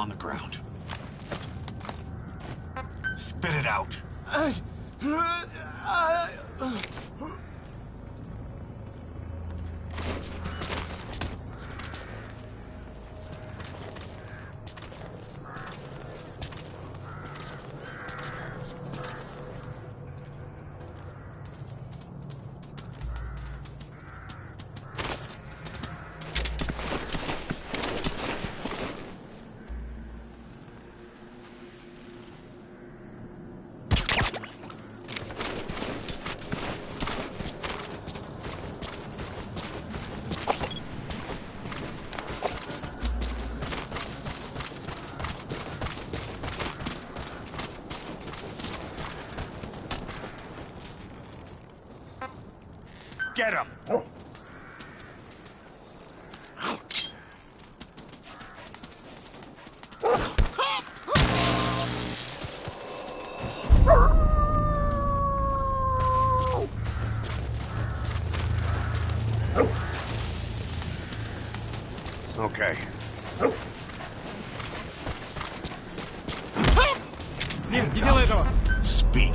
on the ground. Spit it out. Get him! Okay. Нет, не делай этого! Speak.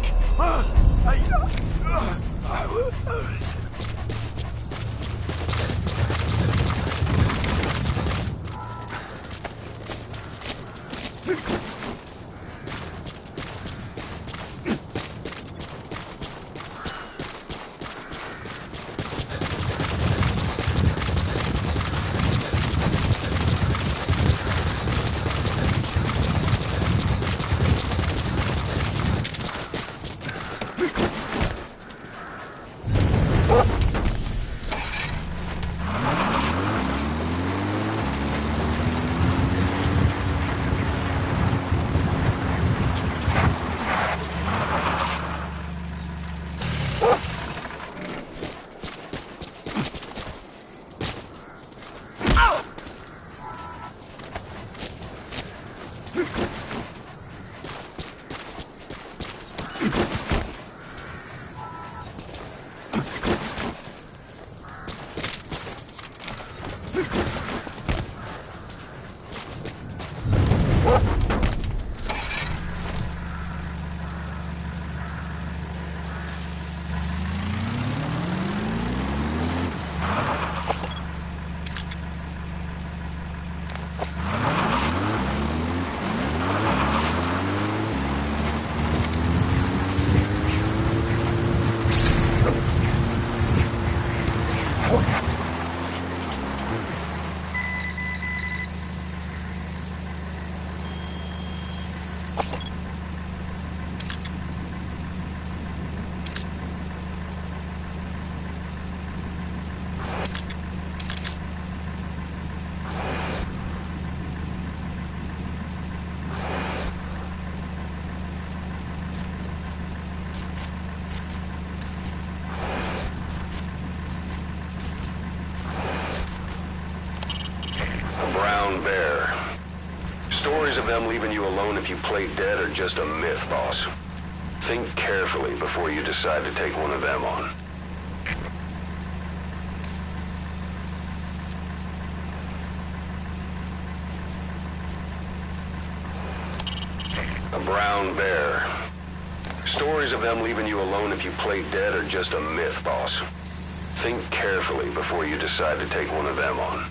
Brown bear. Stories of them leaving you alone if you play dead are just a myth, boss. Think carefully before you decide to take one of them on. A brown bear. Stories of them leaving you alone if you play dead are just a myth, boss. Think carefully before you decide to take one of them on.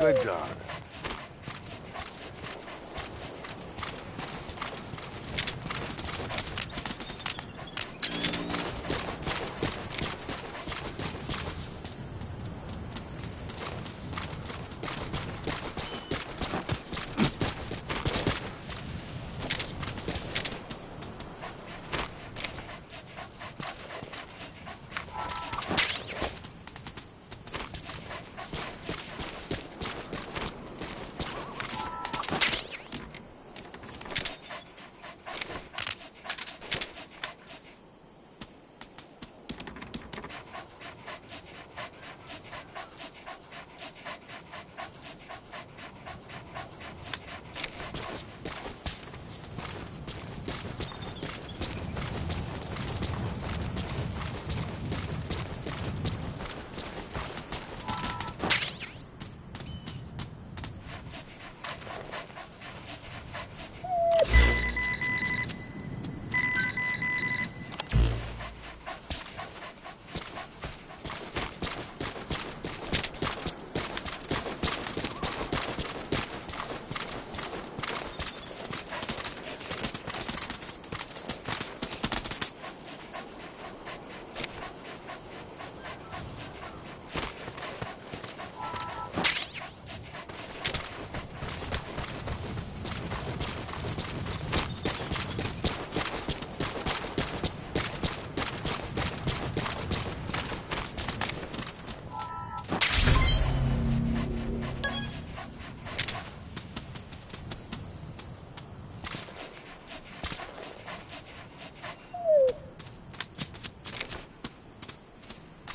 Good dog.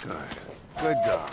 Good. Good dog.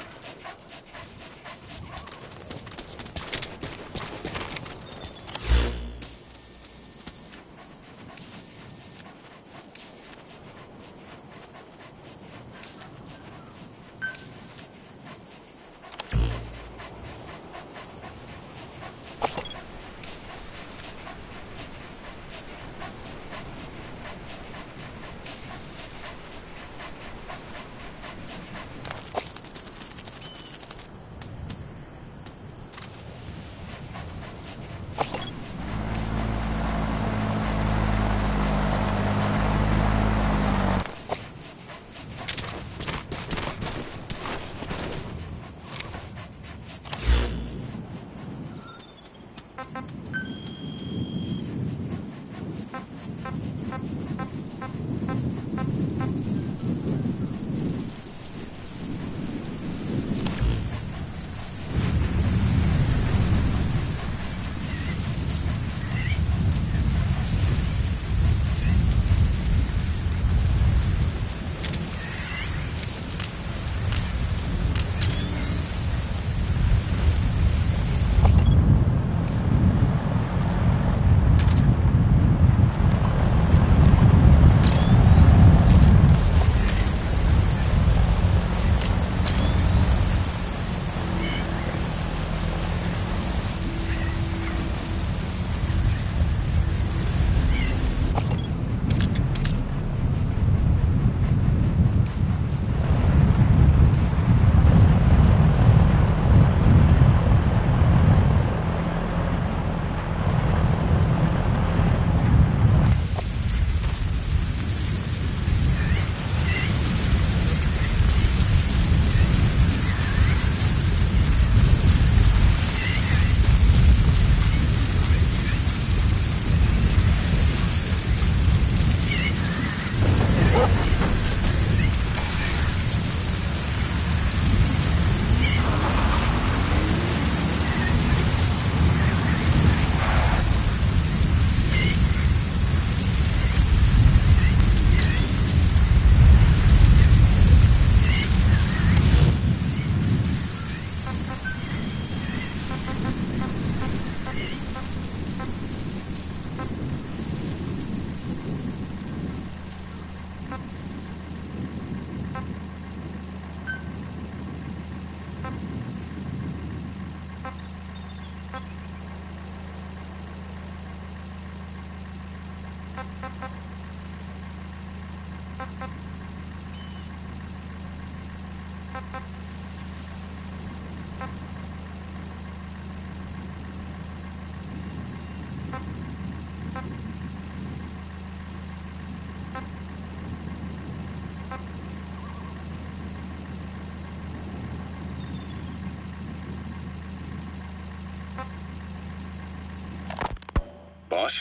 Boss,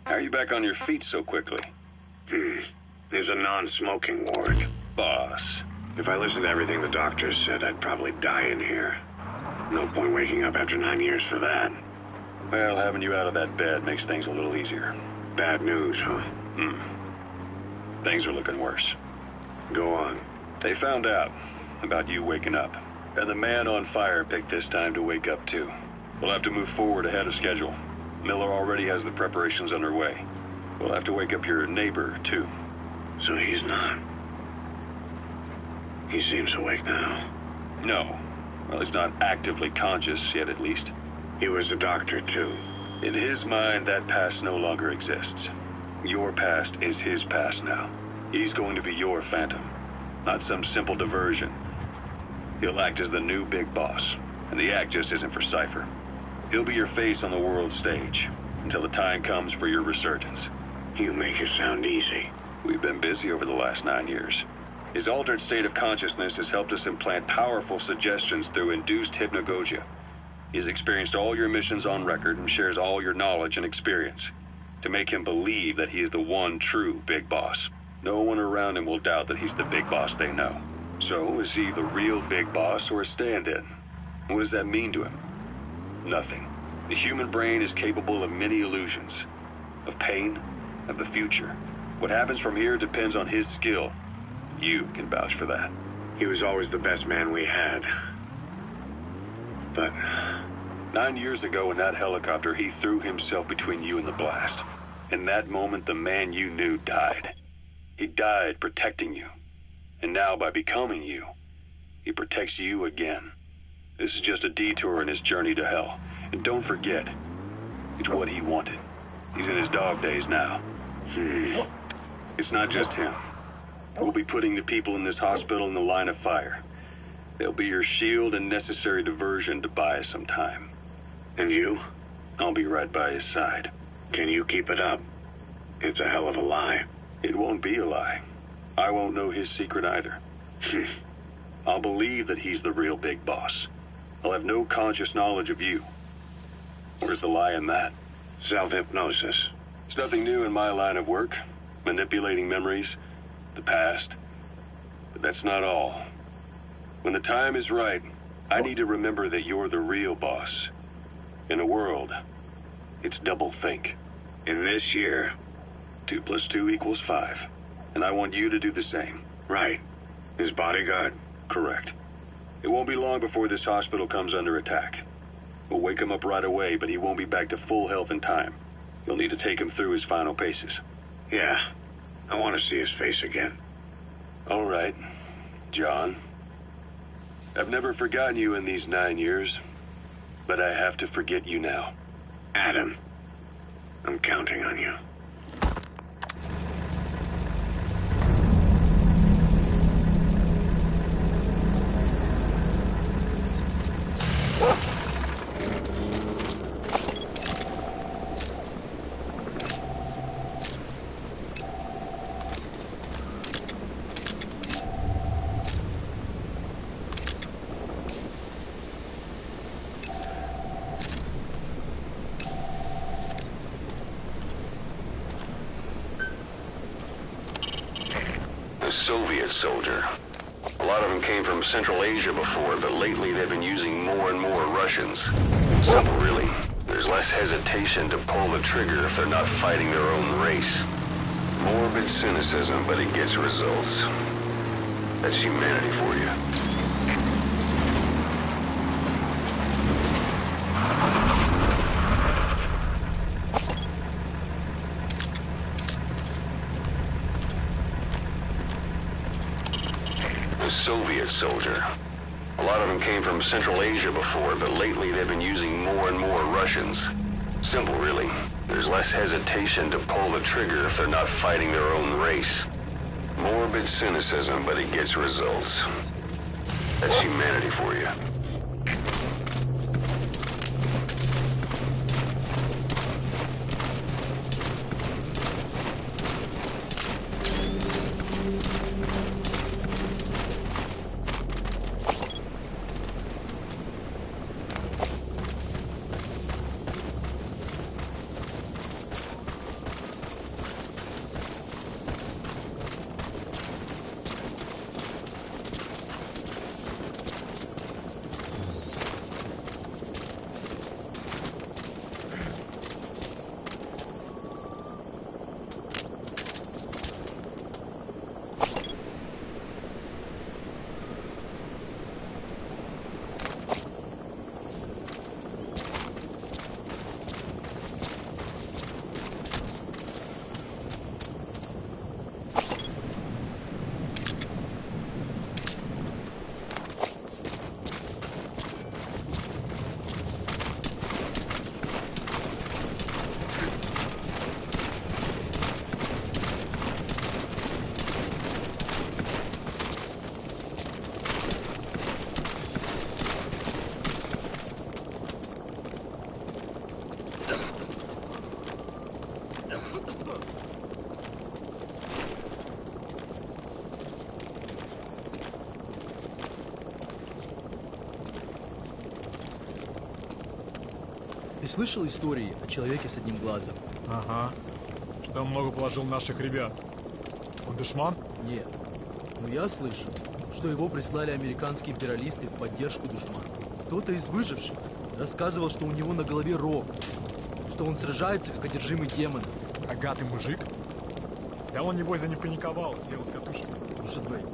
how are you back on your feet so quickly? There's a non-smoking ward. Boss. If I listened to everything the doctors said, I'd probably die in here. No point waking up after 9 years for that. Well, having you out of that bed makes things a little easier. Bad news, huh? Things are looking worse. Go on. They found out about you waking up, and the man on fire picked this time to wake up too. We'll have to move forward ahead of schedule. Miller already has the preparations underway. We'll have to wake up your neighbor too. So he's not. He seems awake now. No. Well, he's not actively conscious yet, at least. He was a doctor, too. In his mind, that past no longer exists. Your past is his past now. He's going to be your phantom, not some simple diversion. He'll act as the new big boss, and the act just isn't for Cypher. He'll be your face on the world stage, until the time comes for your resurgence. You make it sound easy. We've been busy over the last 9 years. His altered state of consciousness has helped us implant powerful suggestions through induced hypnagogia. He's experienced all your missions on record and shares all your knowledge and experience to make him believe that he is the one true big boss. No one around him will doubt that he's the big boss they know. So, is he the real big boss or a stand-in? What does that mean to him? Nothing. The human brain is capable of many illusions, of pain, of the future. What happens from here depends on his skill. You can vouch for that. He was always the best man we had. But 9 years ago in that helicopter, he threw himself between you and the blast. In that moment, the man you knew died. He died protecting you. And now, by becoming you, he protects you again. This is just a detour in his journey to hell. And don't forget, it's what he wanted. He's in his dog days now. It's not just him. We'll be putting the people in this hospital in the line of fire. They'll be your shield and necessary diversion to buy us some time. And you? I'll be right by his side. Can you keep it up? It's a hell of a lie. It won't be a lie. I won't know his secret either. I'll believe that he's the real big boss. I'll have no conscious knowledge of you. Where's the lie in that? Self-hypnosis. It's nothing new in my line of work. Manipulating memories, the past. But that's not all. When the time is right, I need to remember that you're the real boss. In a world, it's double think. In this year. 2 + 2 = 5. And I want you to do the same. Right. His bodyguard? Correct. It won't be long before this hospital comes under attack. We'll wake him up right away, but he won't be back to full health in time. You'll need to take him through his final paces. Yeah. I want to see his face again. All right, John. I've never forgotten you in these 9 years, but I have to forget you now. Adam, I'm counting on you. A Soviet soldier. A lot of them came from Central Asia before, but lately they've been using more and more Russians. Simple, really. There's less hesitation to pull the trigger if they're not fighting their own race. Morbid cynicism, but it gets results. That's humanity for you. A Soviet soldier. A lot of them came from Central Asia before, but lately they've been using more and more Russians. Simple, really. There's less hesitation to pull the trigger if they're not fighting their own race. Morbid cynicism, but it gets results. That's humanity for you. Ты слышал истории о человеке с одним глазом? Ага. Что он много положил наших ребят. Он душман? Нет. Но я слышал, что его прислали американские империалисты в поддержку душмана. Кто-то из выживших рассказывал, что у него на голове рог, что он сражается как одержимый демоном. Рогатый мужик? Да он, небось, за не паниковал, сел с катушек. Может быть.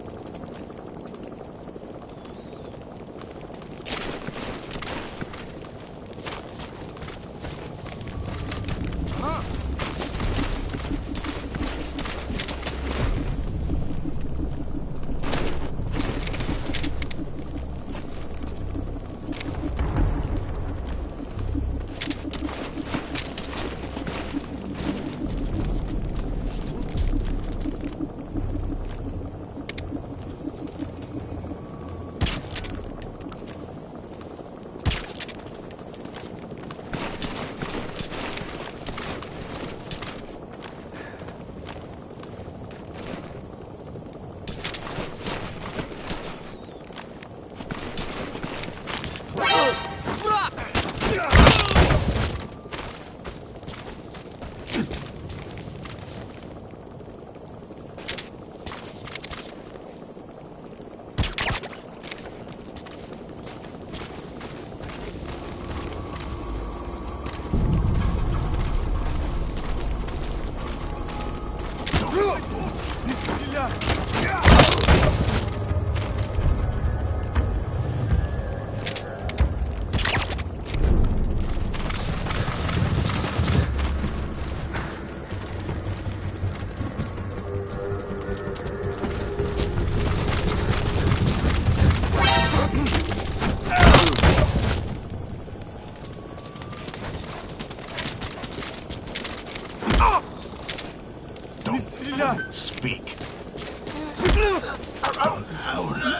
Speak.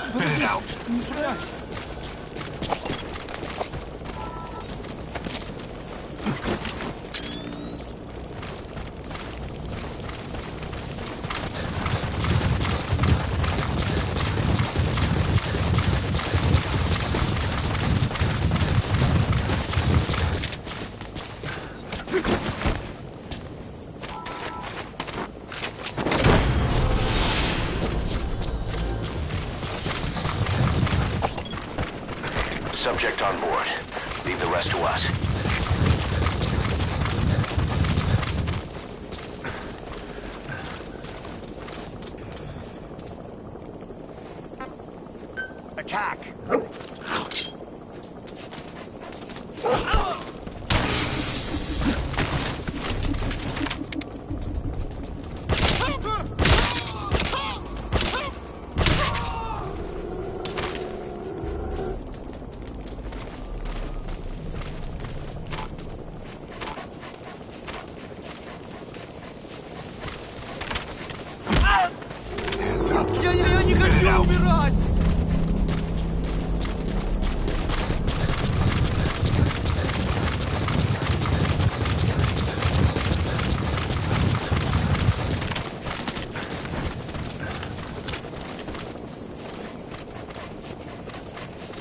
Spit it out. Subject on board. Leave the rest to us. Attack! Hands up. Я не хочу умирать!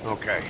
Okay.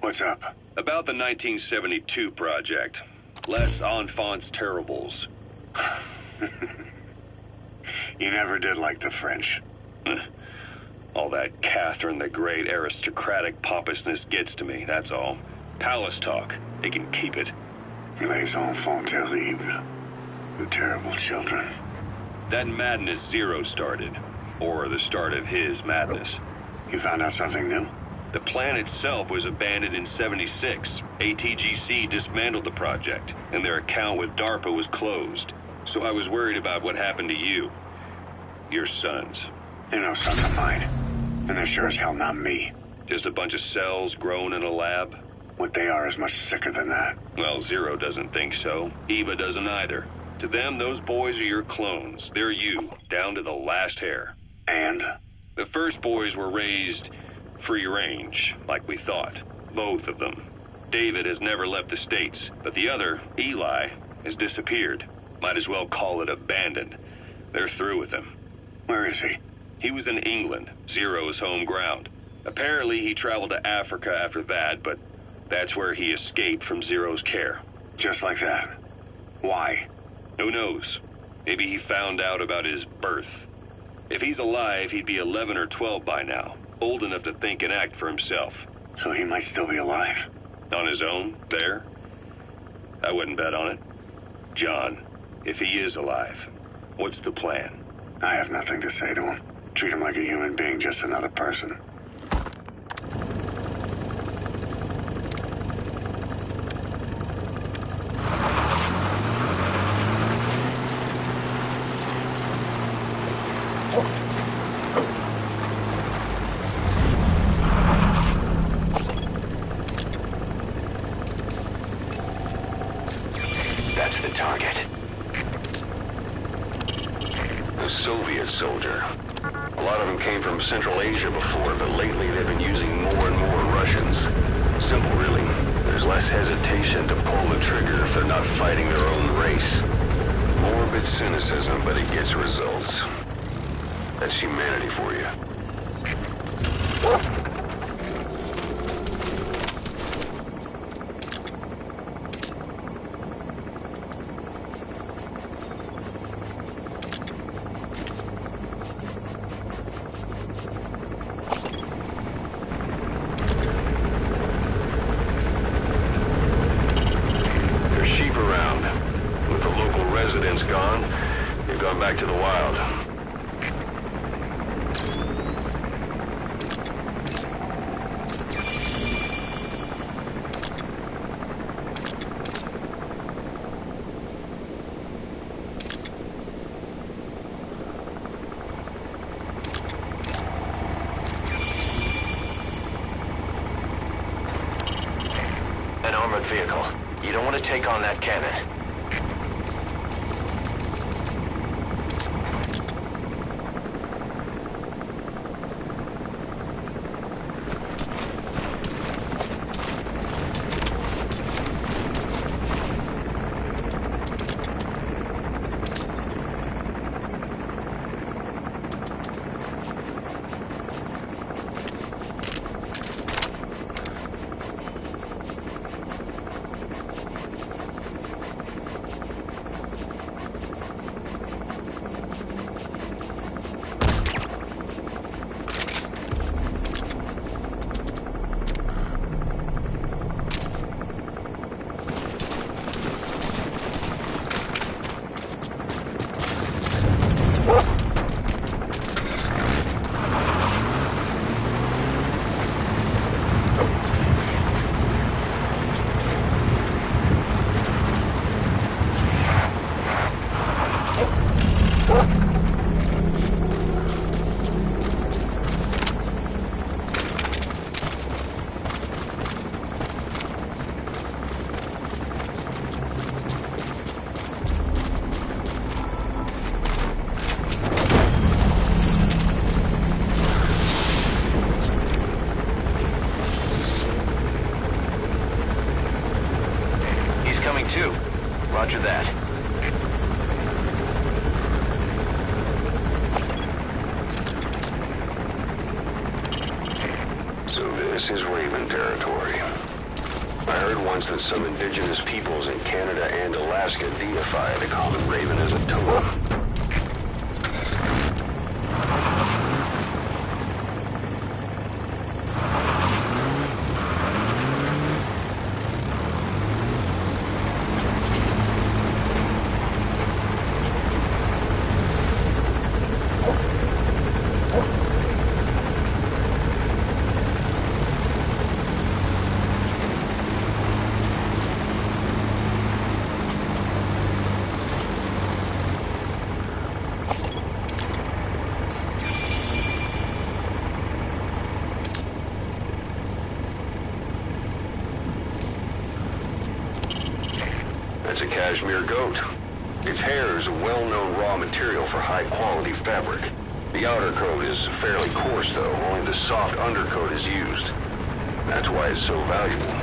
What's up? About the 1972 project. Les Enfants Terribles. You never did like the French. All that Catherine the Great aristocratic pompousness gets to me, that's all. Palace talk. They can keep it. Les enfants terribles. The terrible children. That madness Zero started. Or the start of his madness. You found out something new? The plan itself was abandoned in '76. ATGC dismantled the project, and their account with DARPA was closed. So I was worried about what happened to you. Your sons. They're no sons of mine. And they're sure as hell not me. Just a bunch of cells grown in a lab? What they are is much sicker than that. Well, Zero doesn't think so. Eva doesn't either. To them, those boys are your clones. They're you, down to the last hair. And? The first boys were raised free range, like we thought. Both of them. David has never left the States, but the other, Eli, has disappeared. Might as well call it abandoned. They're through with him. Where is he? He was in England, Zero's home ground. Apparently he traveled to Africa after that, but that's where he escaped from Zero's care. Just like that. Why? Who knows? Maybe he found out about his birth. If he's alive, he'd be 11 or 12 by now, old enough to think and act for himself. So he might still be alive. On his own, there? I wouldn't bet on it. John, if he is alive, what's the plan? I have nothing to say to him. Treat him like a human being, just another person. That's the target. A Soviet soldier. A lot of them came from Central Asia before, but lately they've been using more and more Russians. Simple, really. There's less hesitation to pull the trigger if they're not fighting their own race. Morbid cynicism, but it gets results. That's humanity for you. There's sheep around. With the local residents gone, they've gone back to the wild. An armored vehicle. You don't want to take on that cannon. Coming too. Roger that. So this is Raven territory. I heard once that some indigenous peoples in Canada and Alaska deify the common raven as a totem. That's a cashmere goat. Its hair is a well-known raw material for high-quality fabric. The outer coat is fairly coarse, though. Only the soft undercoat is used. That's why it's so valuable.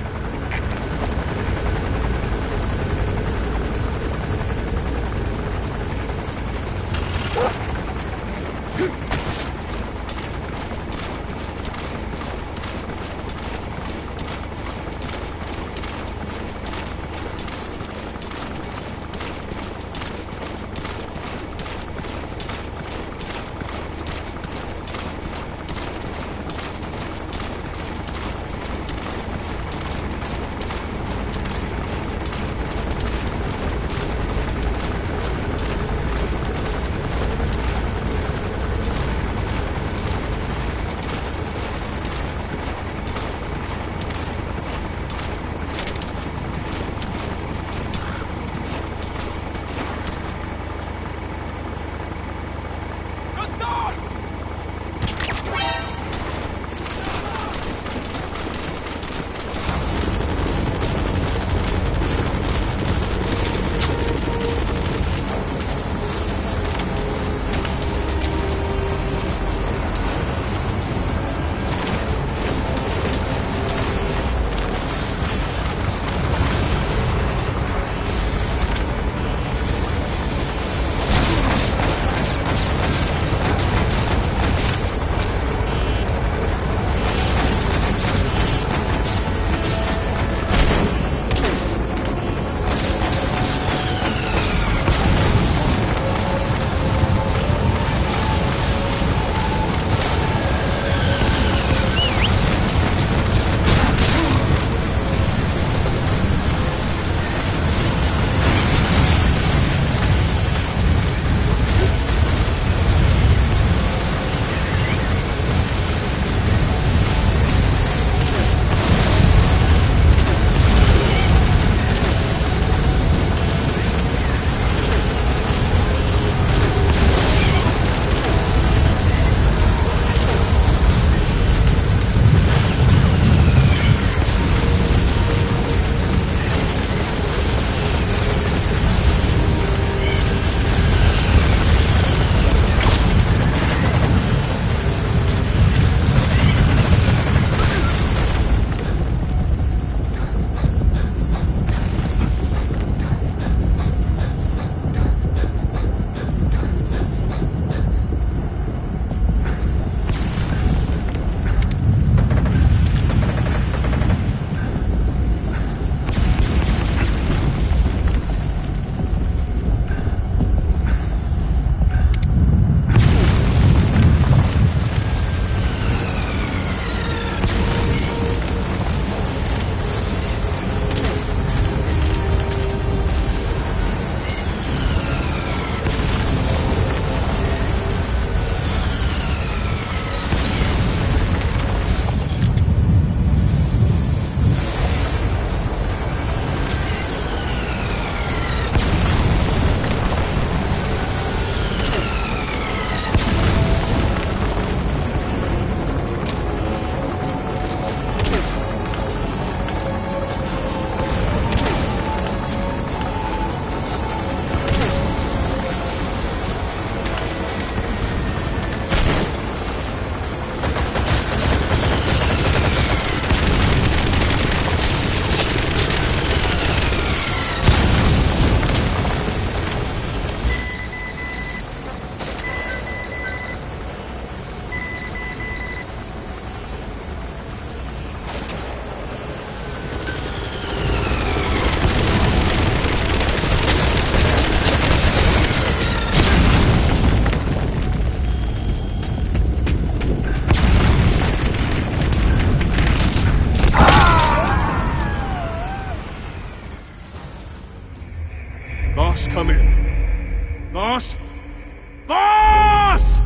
Boss, come in. Boss? Boss!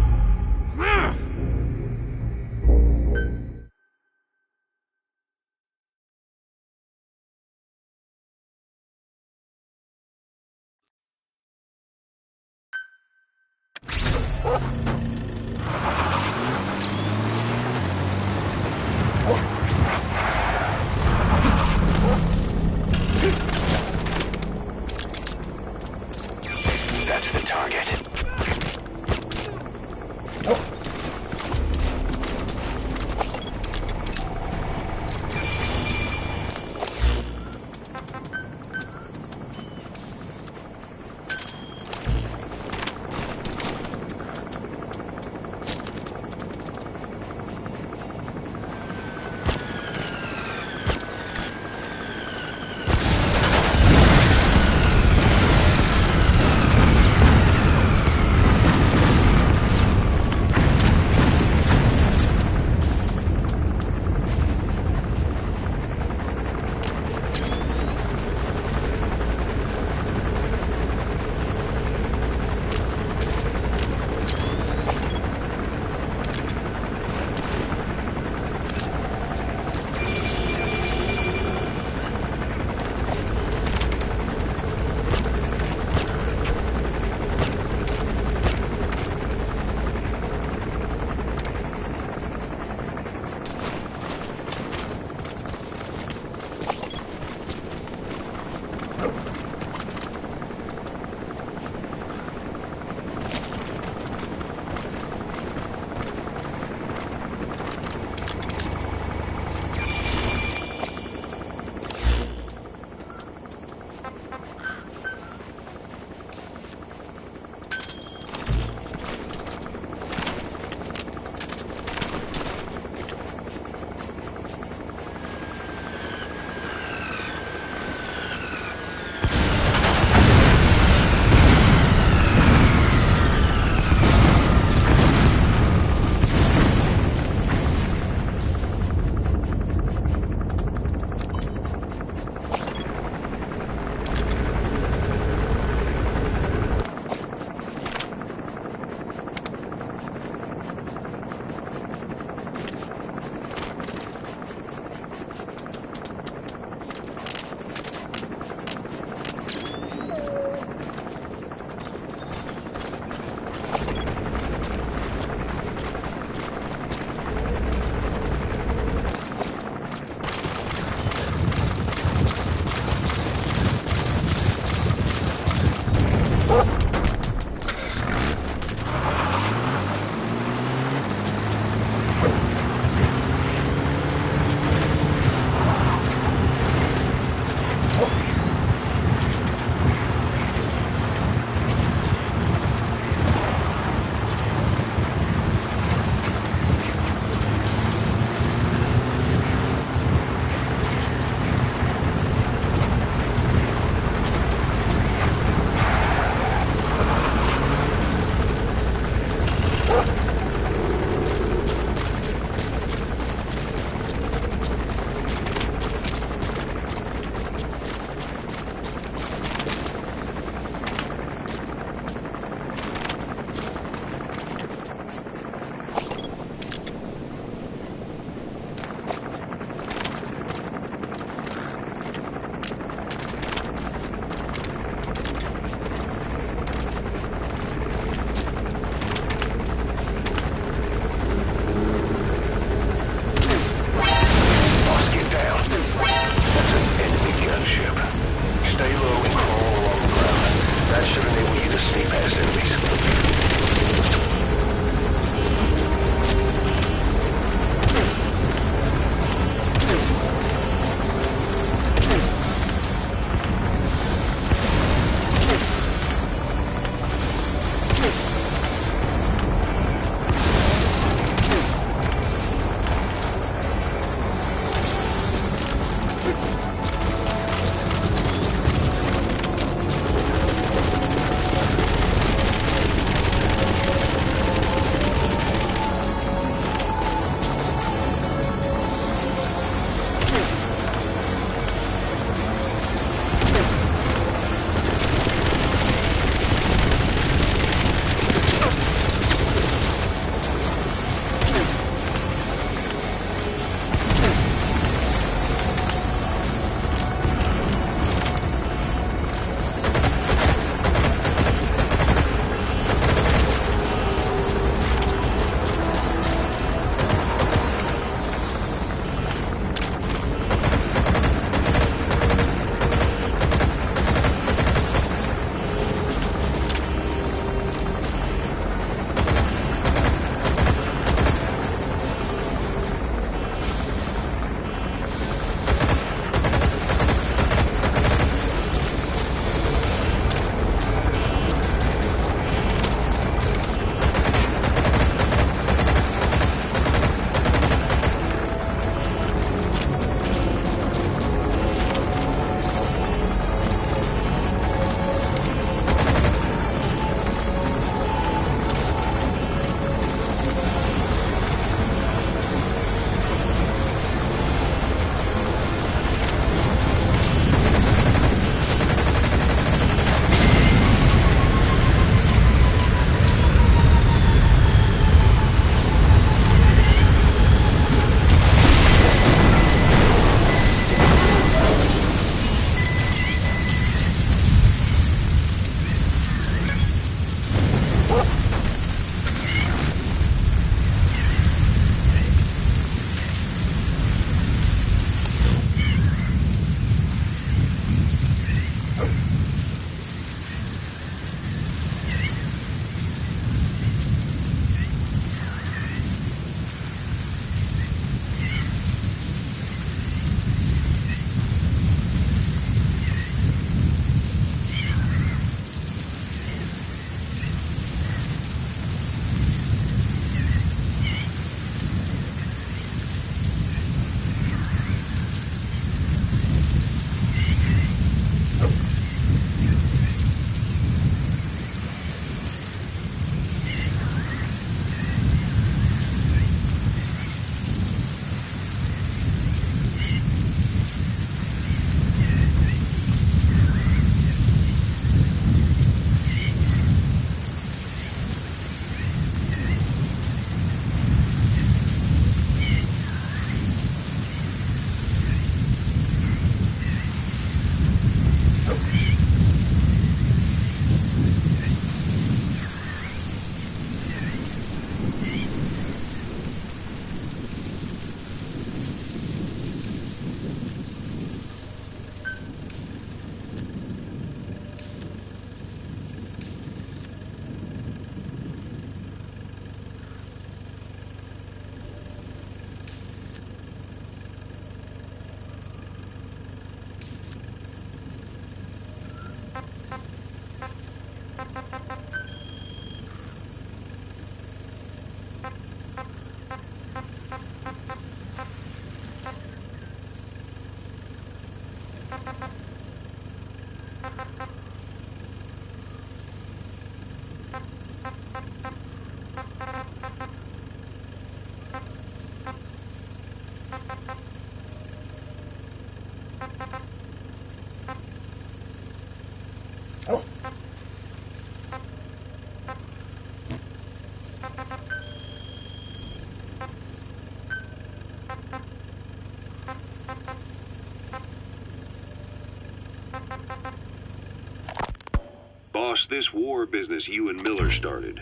Boss, this war business you and Miller started.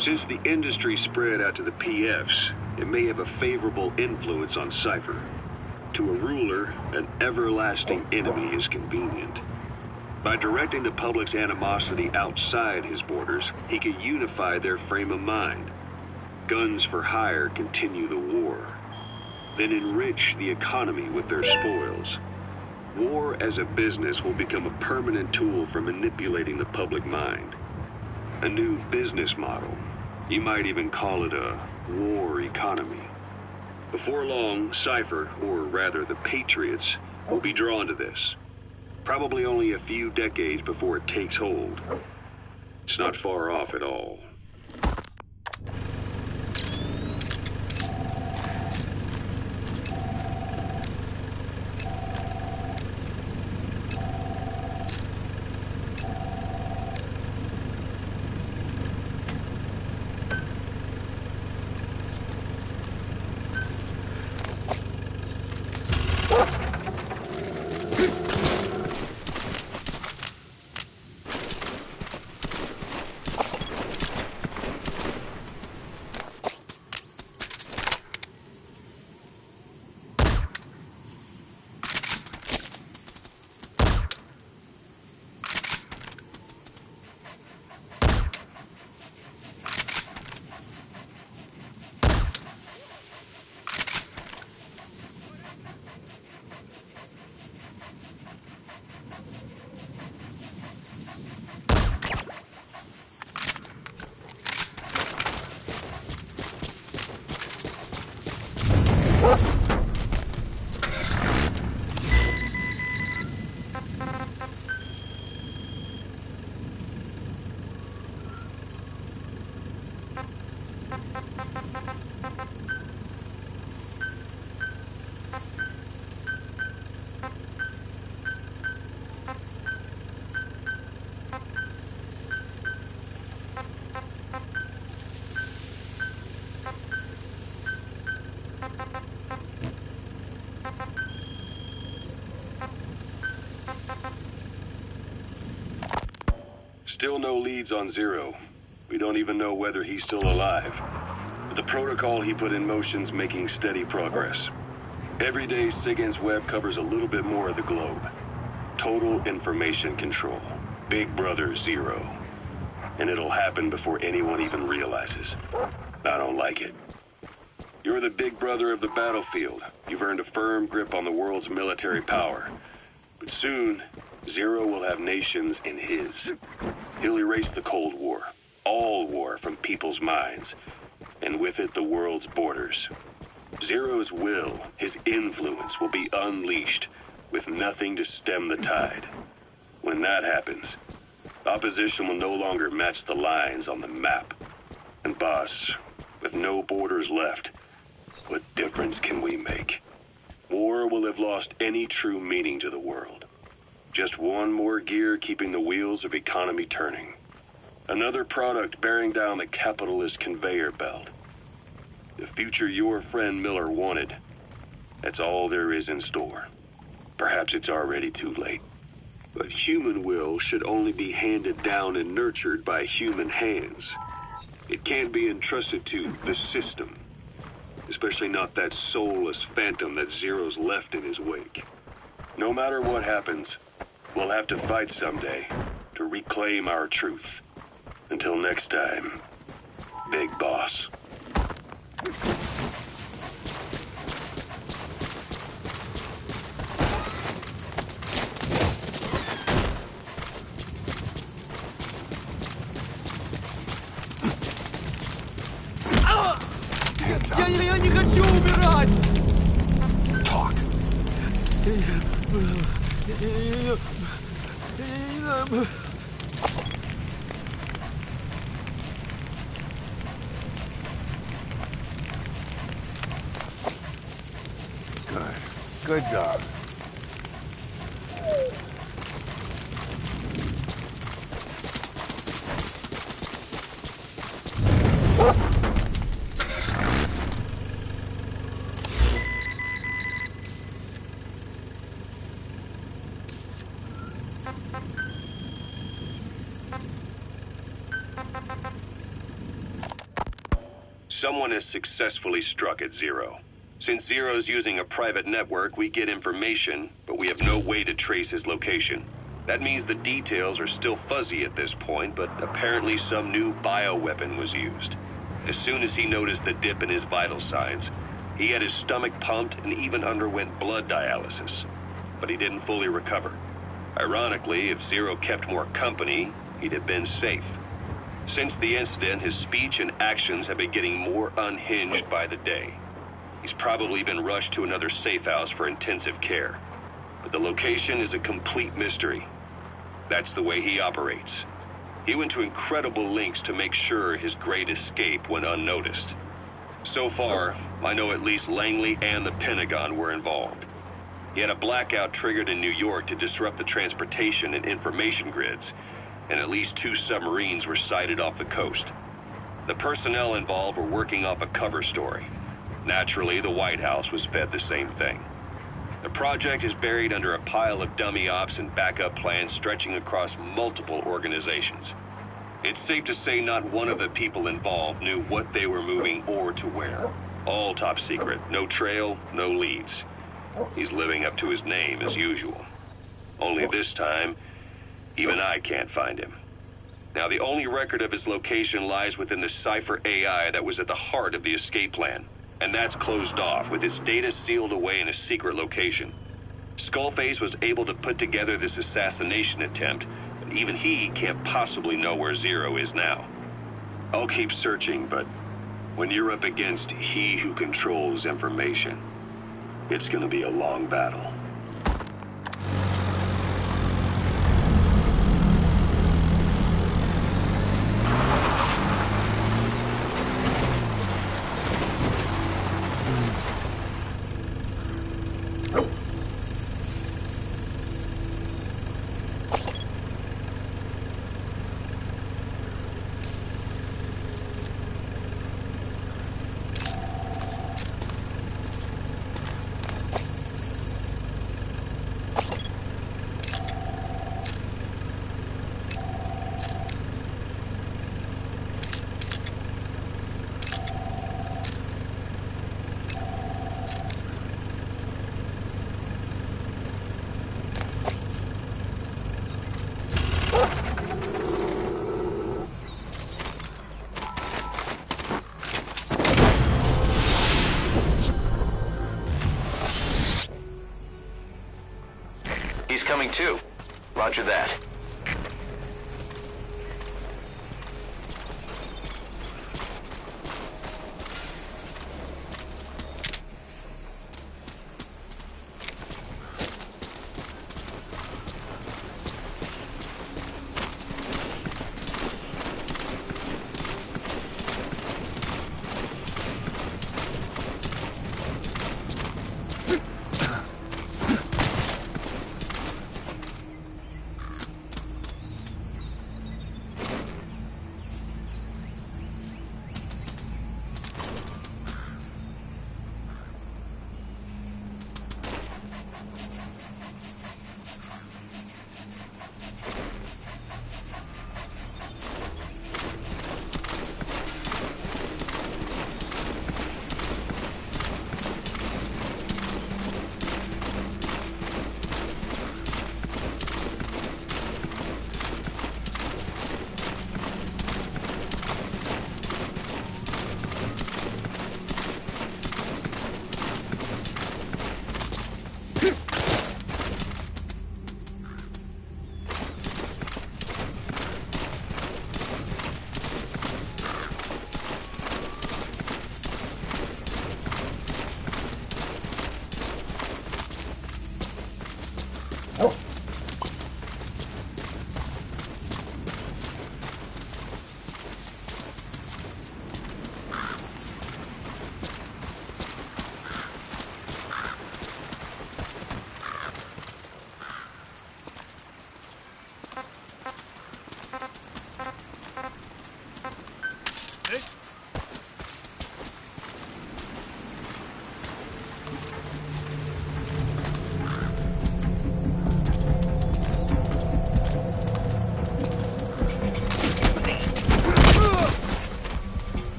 Since the industry spread out to the PFs, it may have a favorable influence on Cypher. To a ruler, an everlasting enemy is convenient. By directing the public's animosity outside his borders, he can unify their frame of mind. Guns for hire continue the war, then enrich the economy with their spoils. War as a business will become a permanent tool for manipulating the public mind. A new business model. You might even call it a war economy. Before long, Cypher, or rather the Patriots, will be drawn to this. Probably only a few decades before it takes hold. It's not far off at all. Still no leads on Zero. We don't even know whether he's still alive. But the protocol he put in motion's making steady progress. Every day, SIGINT's web covers a little bit more of the globe. Total information control. Big Brother Zero. And it'll happen before anyone even realizes. I don't like it. You're the big brother of the battlefield. You've earned a firm grip on the world's military power. But soon, Zero will have nations in his. He'll erase the Cold War, all war, from people's minds, and with it the world's borders. Zero's will, his influence, will be unleashed, with nothing to stem the tide. When that happens, opposition will no longer match the lines on the map. And boss, with no borders left, what difference can we make? War will have lost any true meaning to the world. Just one more gear keeping the wheels of economy turning. Another product bearing down the capitalist conveyor belt. The future your friend Miller wanted. That's all there is in store. Perhaps it's already too late. But human will should only be handed down and nurtured by human hands. It can't be entrusted to the system. Especially not that soulless phantom that Zero's left in his wake. No matter what happens, we'll have to fight someday to reclaim our truth. Until next time, Big Boss. Я не хочу умирать! Talk. Good. Good dog. Someone has successfully struck at Zero. Since Zero's using a private network, we get information, but we have no way to trace his location. That means the details are still fuzzy at this point, but apparently some new bioweapon was used. As soon as he noticed the dip in his vital signs, he had his stomach pumped and even underwent blood dialysis. But he didn't fully recover. Ironically, if Zero kept more company, he'd have been safe. Since the incident, his speech and actions have been getting more unhinged by the day. He's probably been rushed to another safe house for intensive care. But the location is a complete mystery. That's the way he operates. He went to incredible lengths to make sure his great escape went unnoticed. So far, I know at least Langley and the Pentagon were involved. He had a blackout triggered in New York to disrupt the transportation and information grids, and at least 2 submarines were sighted off the coast. The personnel involved were working off a cover story. Naturally, the White House was fed the same thing. The project is buried under a pile of dummy ops and backup plans stretching across multiple organizations. It's safe to say not one of the people involved knew what they were moving or to where. All top secret, no trail, no leads. He's living up to his name as usual. Only this time, even I can't find him. Now, the only record of his location lies within the Cypher AI that was at the heart of the escape plan. And that's closed off, with its data sealed away in a secret location. Skullface was able to put together this assassination attempt, but even he can't possibly know where Zero is now. I'll keep searching, but when you're up against he who controls information, it's gonna be a long battle. He's coming too. Roger that.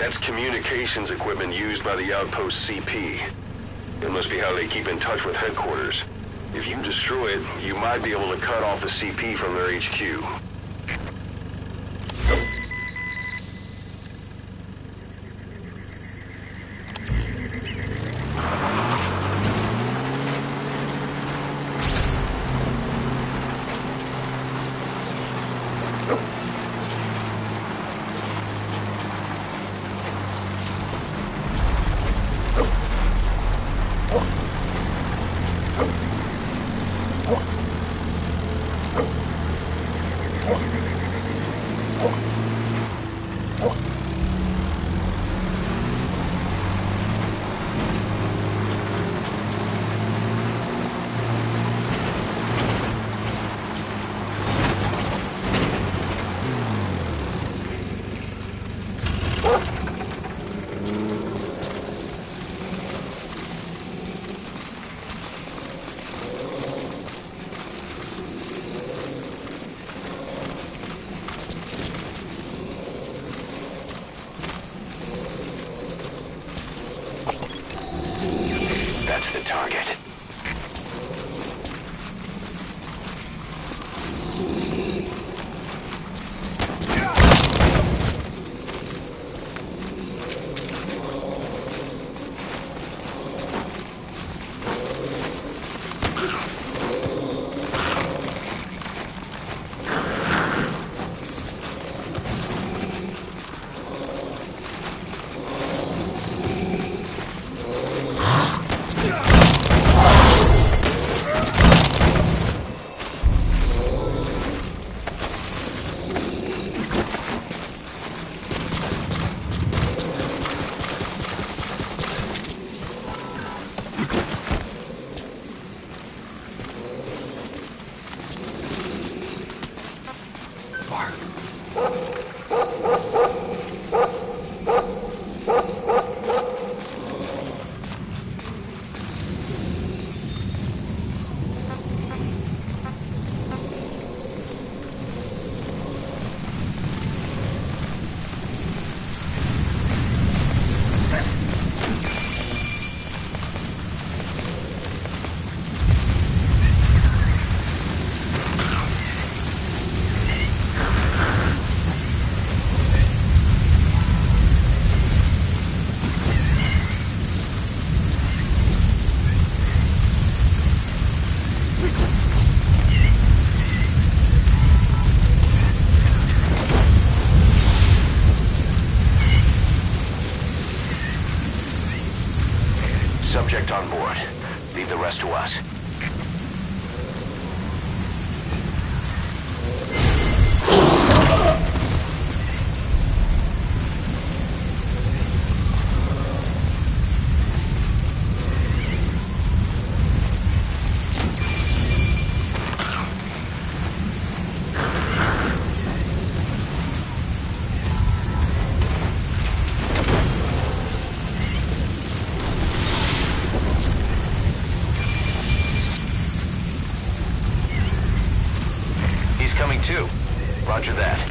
That's communications equipment used by the Outpost CP. It must be how they keep in touch with headquarters. If you destroy it, you might be able to cut off the CP from their HQ. That's the target. rest to us. Coming too. Roger that.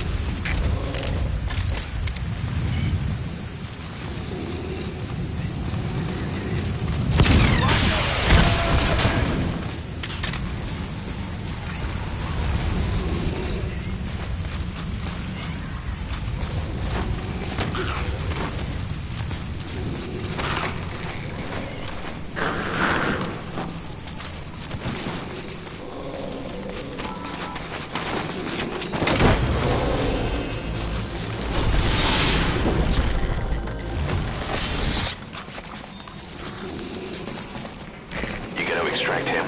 Extract him.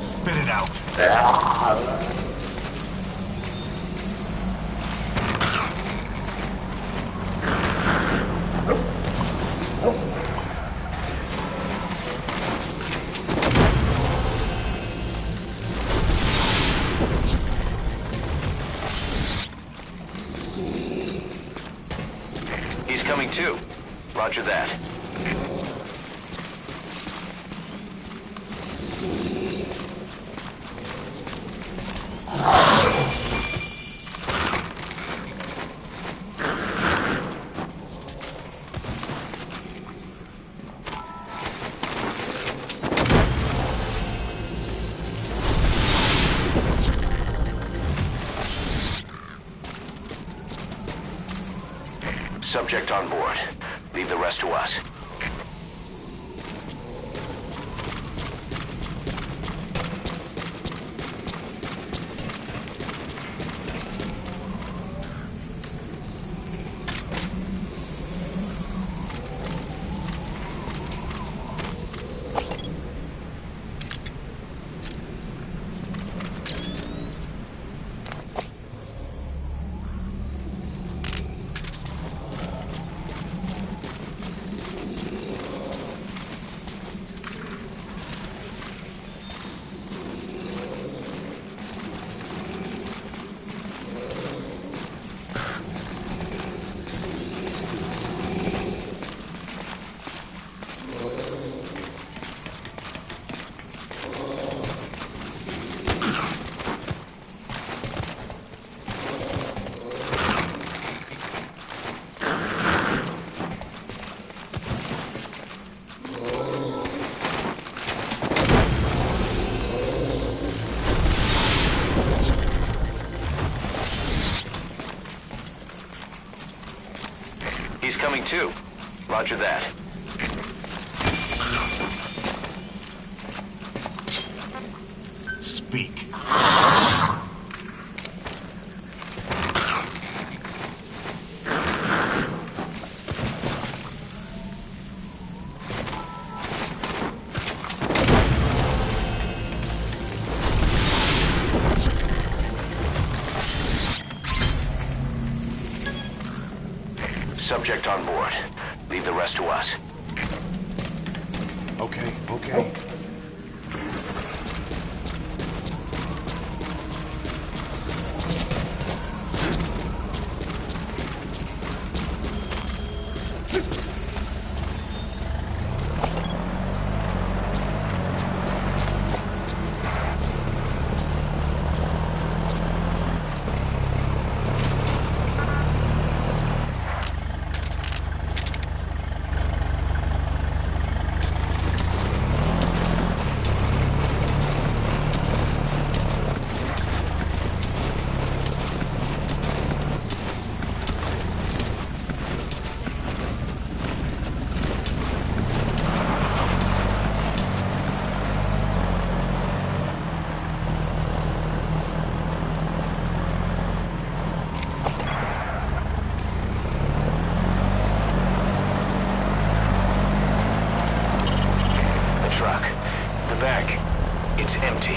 Spit it out. He's coming too. Roger that. Subject on board. Leave the rest to us. He's coming too. Roger that. Speak. Subject on board. Leave the rest to us. Okay, okay. The back. It's empty.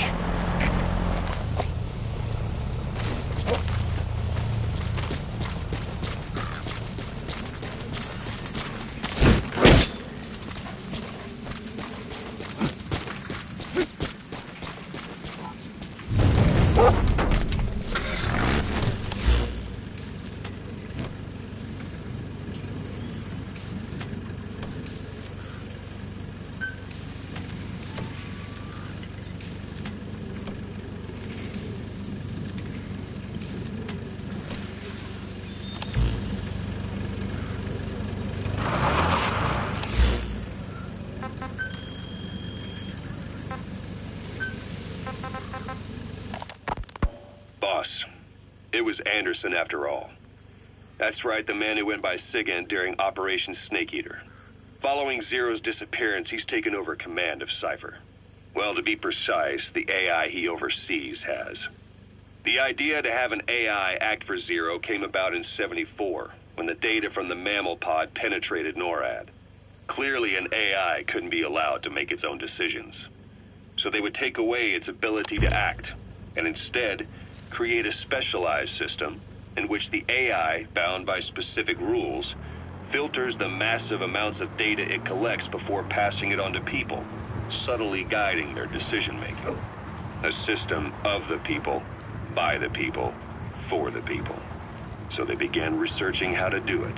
Boss, it was Anderson after all. That's right, the man who went by SIGINT during Operation Snake Eater. Following Zero's disappearance, he's taken over command of Cypher. Well, to be precise, the AI he oversees has. The idea to have an AI act for Zero came about in '74, when the data from the mammal pod penetrated NORAD. Clearly, an AI couldn't be allowed to make its own decisions. So they would take away its ability to act, and instead create a specialized system in which the AI, bound by specific rules, filters the massive amounts of data it collects before passing it on to people, subtly guiding their decision-making. A system of the people, by the people, for the people. So they began researching how to do it.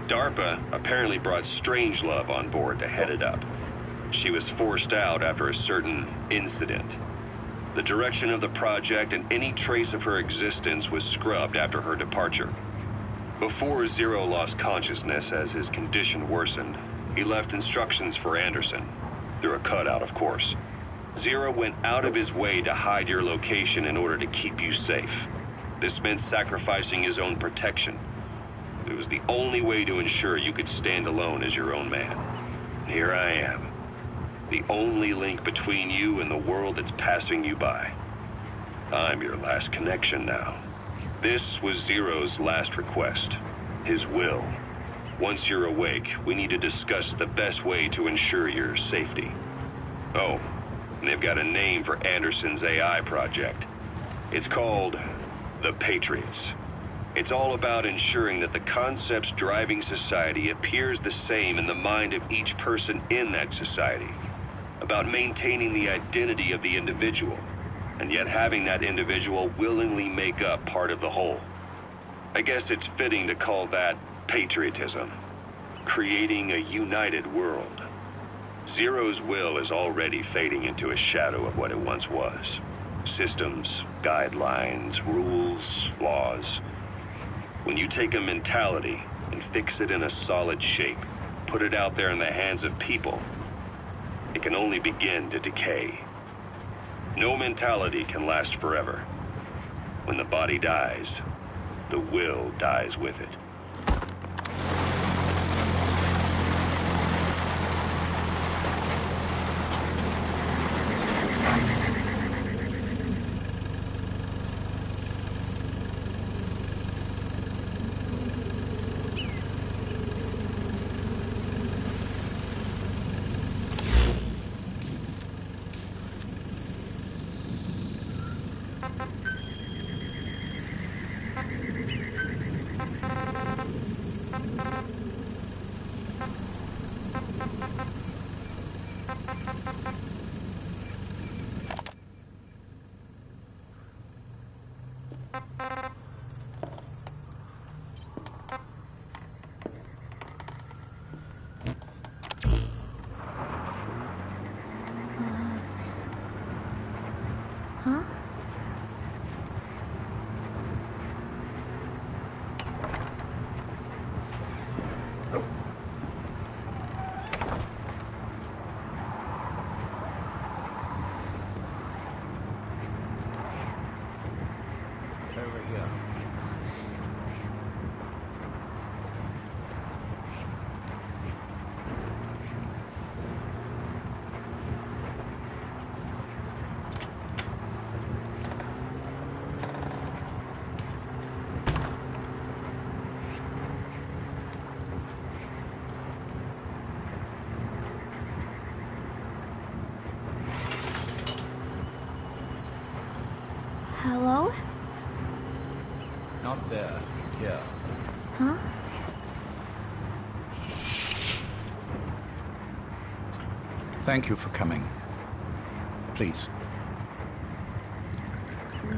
DARPA apparently brought Strangelove on board to head it up. She was forced out after a certain incident. The direction of the project and any trace of her existence was scrubbed after her departure. Before Zero lost consciousness as his condition worsened, he left instructions for Anderson, through a cutout, of course. Zero went out of his way to hide your location in order to keep you safe. This meant sacrificing his own protection. It was the only way to ensure you could stand alone as your own man. Here I am. The only link between you and the world that's passing you by. I'm your last connection now. This was Zero's last request. His will. Once you're awake, we need to discuss the best way to ensure your safety. Oh, and they've got a name for Anderson's AI project. It's called the Patriots. It's all about ensuring that the concepts driving society appears the same in the mind of each person in that society. About maintaining the identity of the individual, and yet having that individual willingly make up part of the whole. I guess it's fitting to call that patriotism. Creating a united world. Zero's will is already fading into a shadow of what it once was. Systems, guidelines, rules, laws. When you take a mentality and fix it in a solid shape, put it out there in the hands of people, it can only begin to decay. No mentality can last forever. When the body dies, the will dies with it. Over here. Hello? Not there. Here. Huh? Thank you for coming. Please.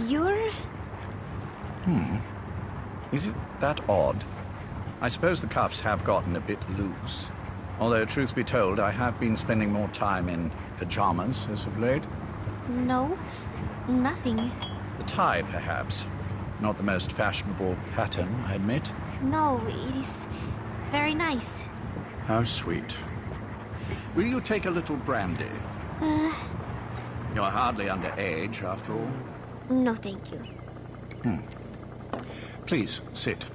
You're... Is it that odd? I suppose the cuffs have gotten a bit loose. Although, truth be told, I have been spending more time in pajamas as of late. No, nothing. The tie, perhaps. Not the most fashionable pattern, I admit. No, it is very nice. How sweet. Will you take a little brandy? You're hardly underage, after all. No, thank you. Please, sit.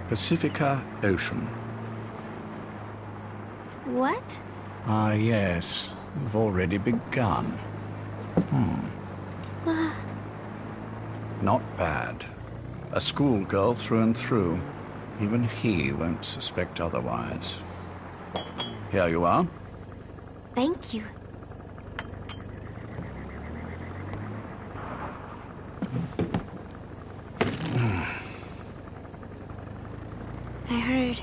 Pacifica Ocean. What? Ah, yes. You've already begun. Not bad. A schoolgirl through and through. Even he won't suspect otherwise. Here you are. Thank you. I heard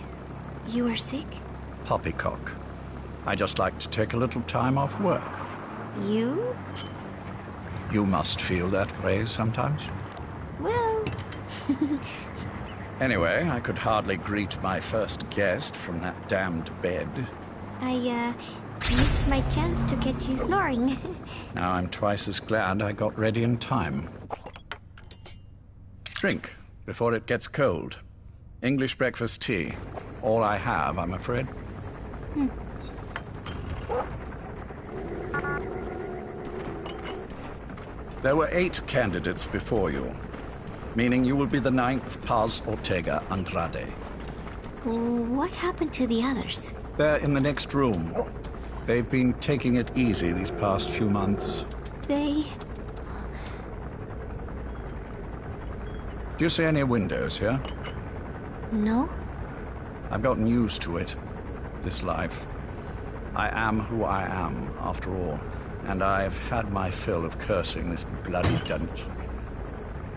you were sick. Poppycock. I just like to take a little time off work. You? You must feel that way sometimes. Well... Anyway, I could hardly greet my first guest from that damned bed. I, missed my chance to get you snoring. Now I'm twice as glad I got ready in time. Drink, before it gets cold. English breakfast tea. All I have, I'm afraid. There were 8 candidates before you, meaning you will be the 9th Paz Ortega Andrade. What happened to the others? They're in the next room. They've been taking it easy these past few months. They... Do you see any windows here? No? I've gotten used to it, this life. I am who I am, after all, and I've had my fill of cursing this bloody dunt.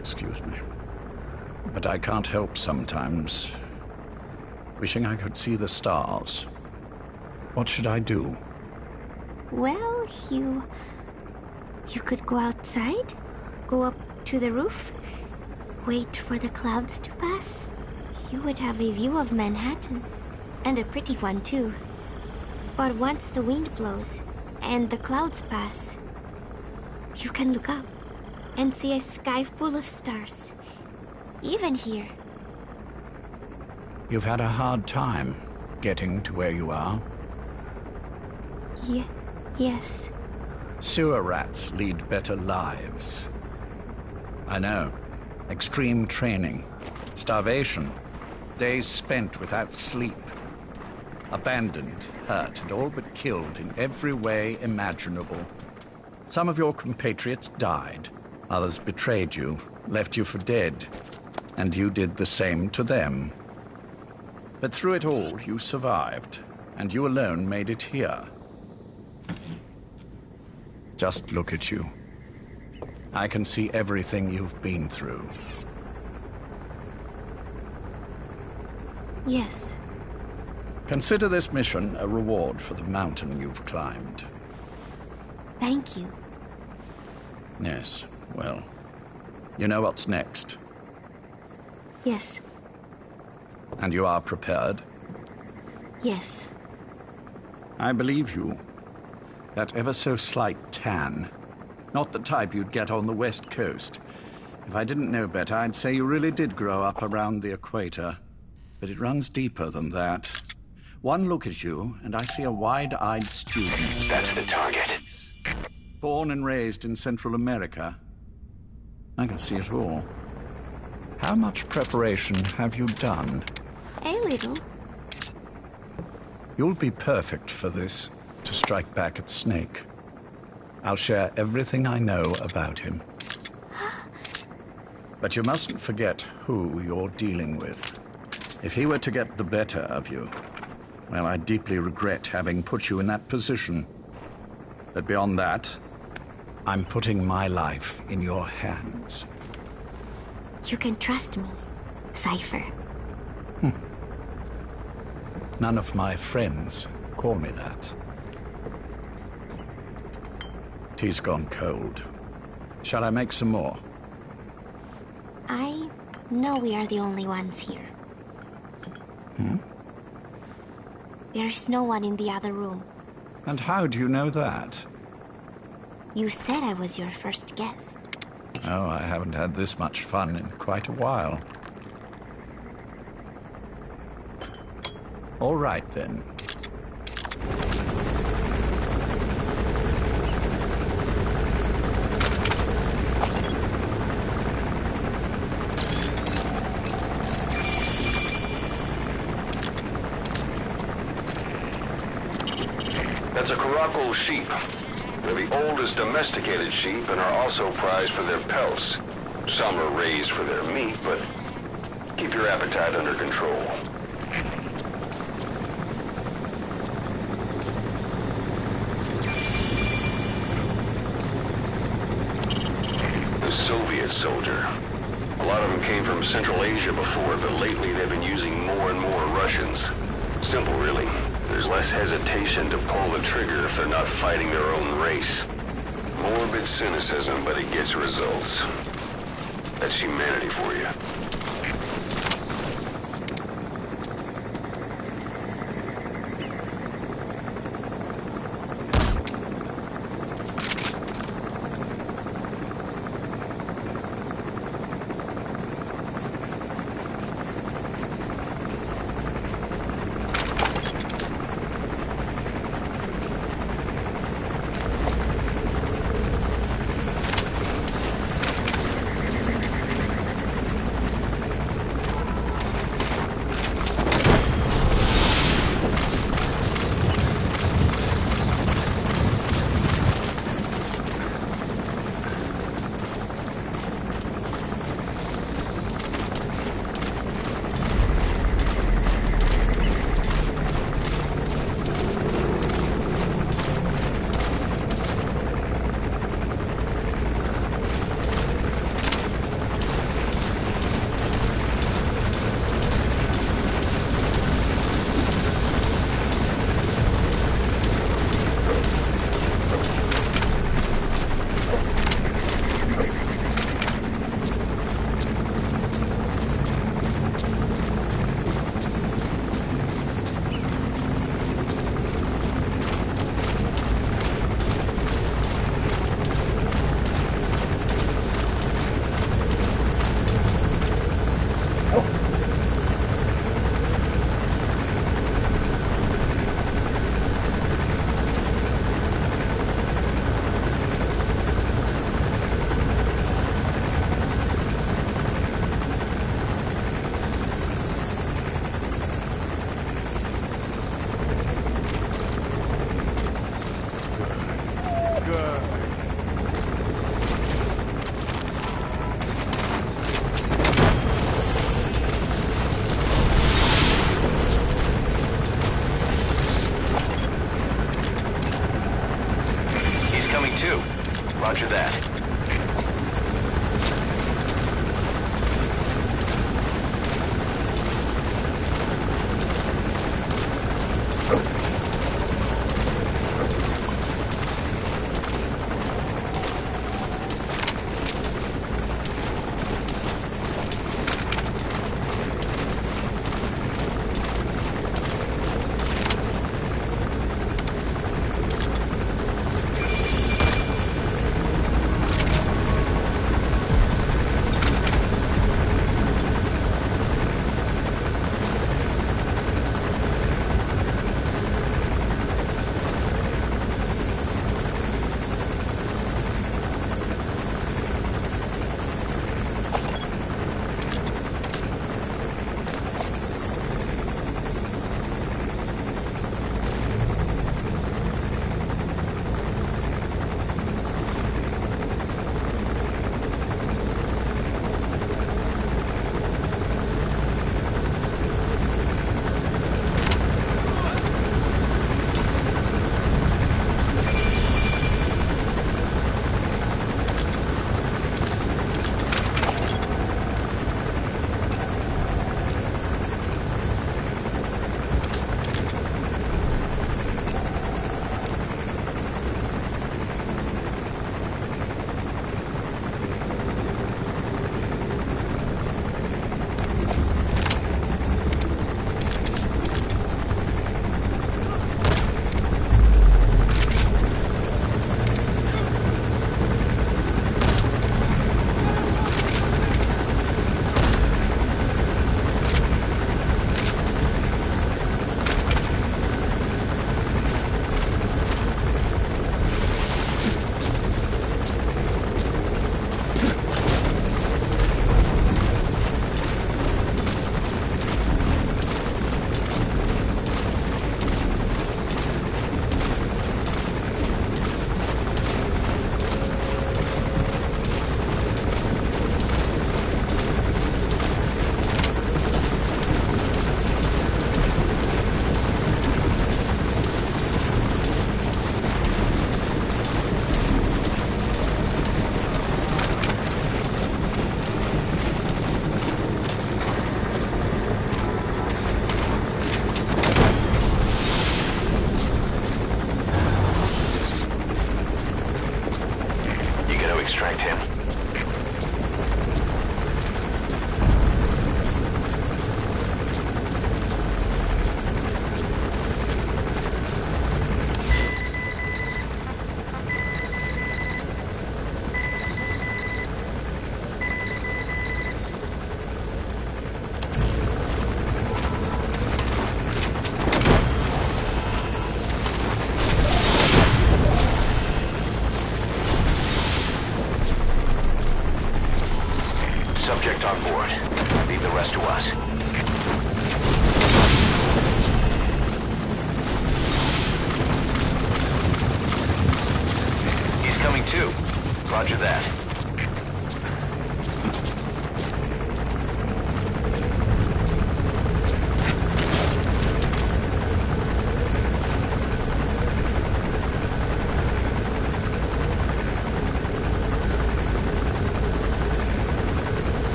Excuse me. But I can't help sometimes wishing I could see the stars. What should I do? Well, you could go outside, go up to the roof, wait for the clouds to pass. You would have a view of Manhattan, and a pretty one too. But once the wind blows and the clouds pass, you can look up and see a sky full of stars, even here. You've had a hard time getting to where you are. Yes. Sewer rats lead better lives. I know. Extreme training, starvation, days spent without sleep. Abandoned, hurt, and all but killed in every way imaginable. Some of your compatriots died. Others betrayed you, left you for dead. And you did the same to them. But through it all, you survived. And you alone made it here. Just look at you. I can see everything you've been through. Yes. Consider this mission a reward for the mountain you've climbed. Thank you. Yes, well, you know what's next. Yes. And you are prepared? Yes. I believe you. That ever so slight tan. Not the type you'd get on the West Coast. If I didn't know better, I'd say you really did grow up around the equator. But it runs deeper than that. One look at you, and I see a wide-eyed student. That's the target. Born and raised in Central America. I can see it all. How much preparation have you done? A little. You'll be perfect for this, to strike back at Snake. I'll share everything I know about him. But you mustn't forget who you're dealing with. If he were to get the better of you, Well, I deeply regret having put you in that position. But beyond that, I'm putting my life in your hands. You can trust me, Cypher. None of my friends call me that. Tea's gone cold. Shall I make some more? I know we are the only ones here. There's no one in the other room. And how do you know that? You said I was your first guest. Oh, I haven't had this much fun in quite a while. All right, then. That's a Caracal sheep. They're the oldest domesticated sheep and are also prized for their pelts. Some are raised for their meat, but keep your appetite under control. The Soviet soldier. A lot of them came from Central Asia before, but lately they've been using more and more Russians. Simple, really. There's less hesitation to pull the trigger if they're not fighting their own race. Morbid cynicism, but it gets results. That's humanity for you. last on board. Leave the rest to us. He's coming too. Roger that.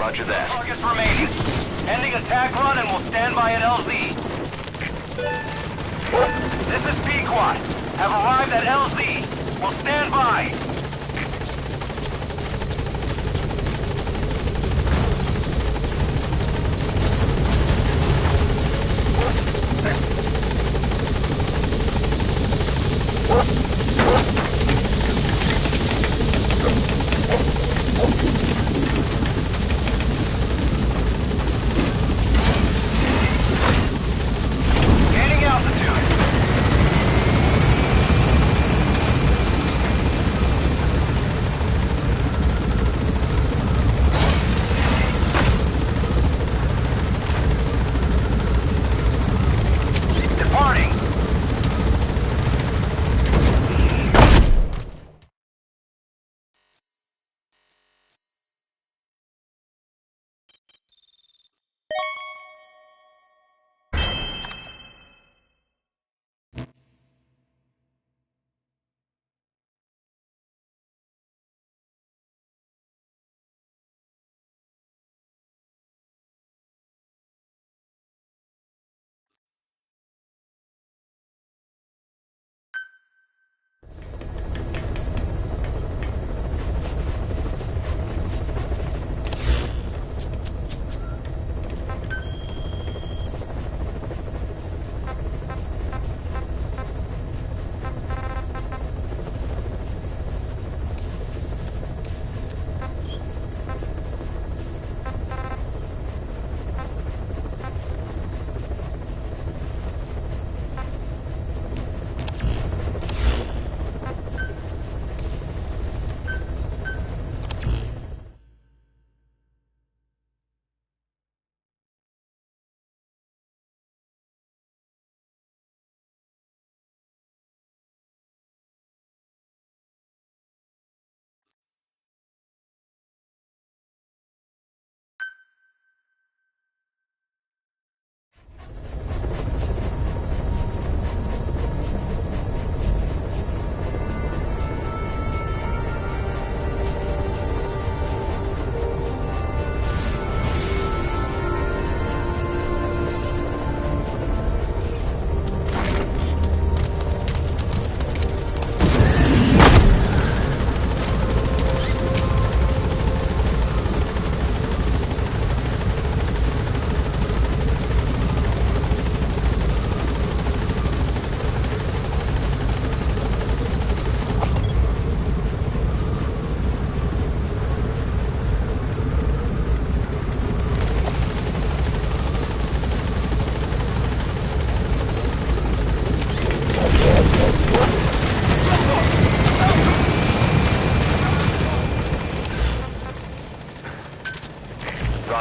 Roger that. Targets remaining. Ending attack run and we'll stand by at LZ. This is Pequod. Have arrived at LZ. We'll stand by.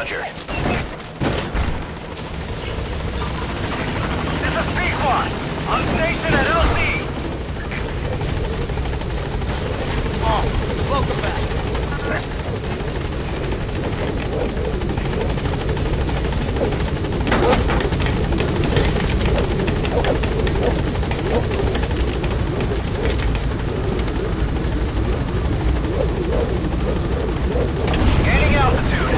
Roger. This is Pequod. On station at LZ. Oh, welcome back. Gaining altitude.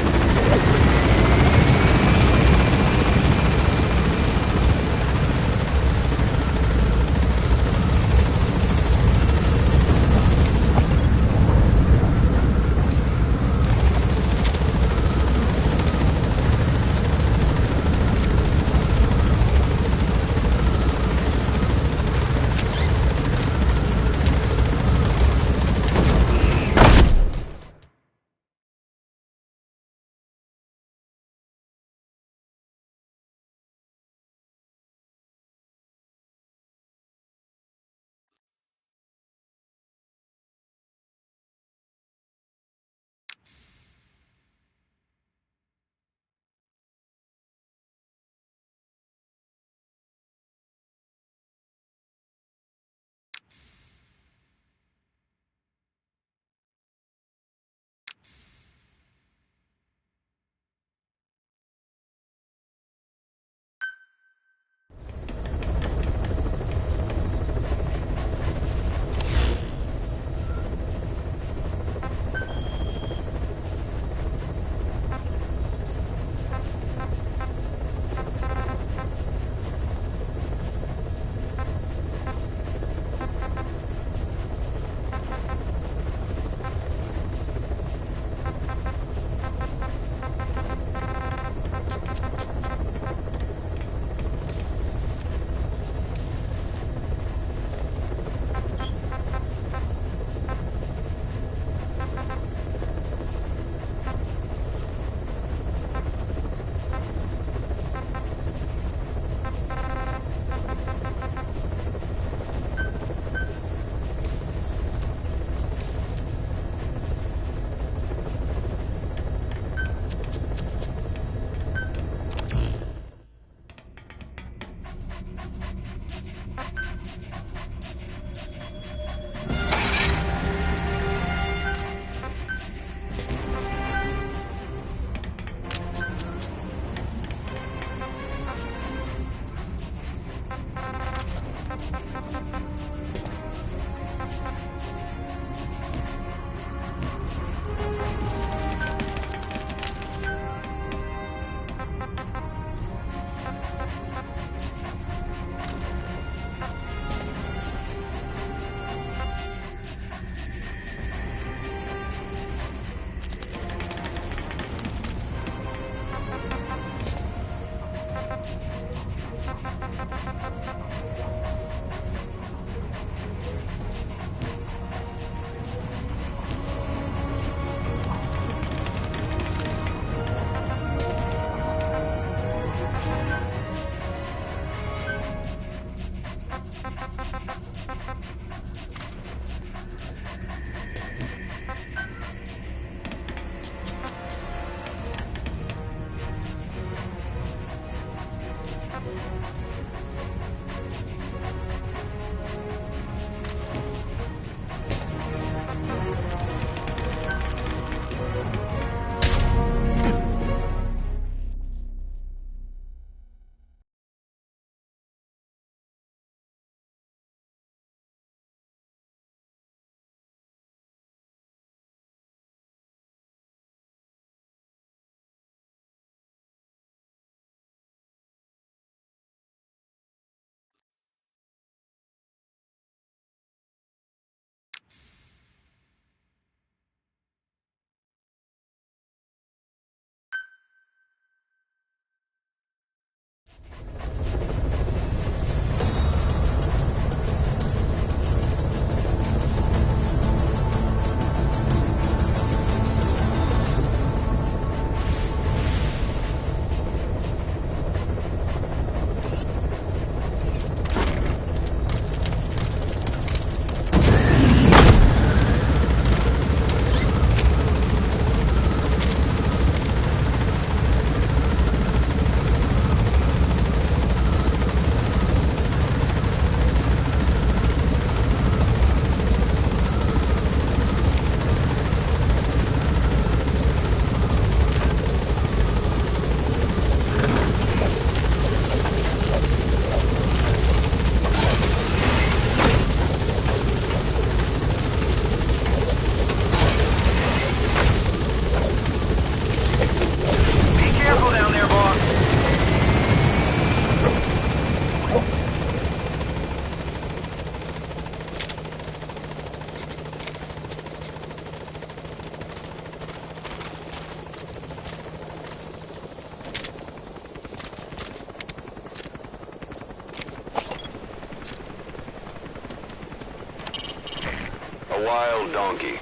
A wild donkey.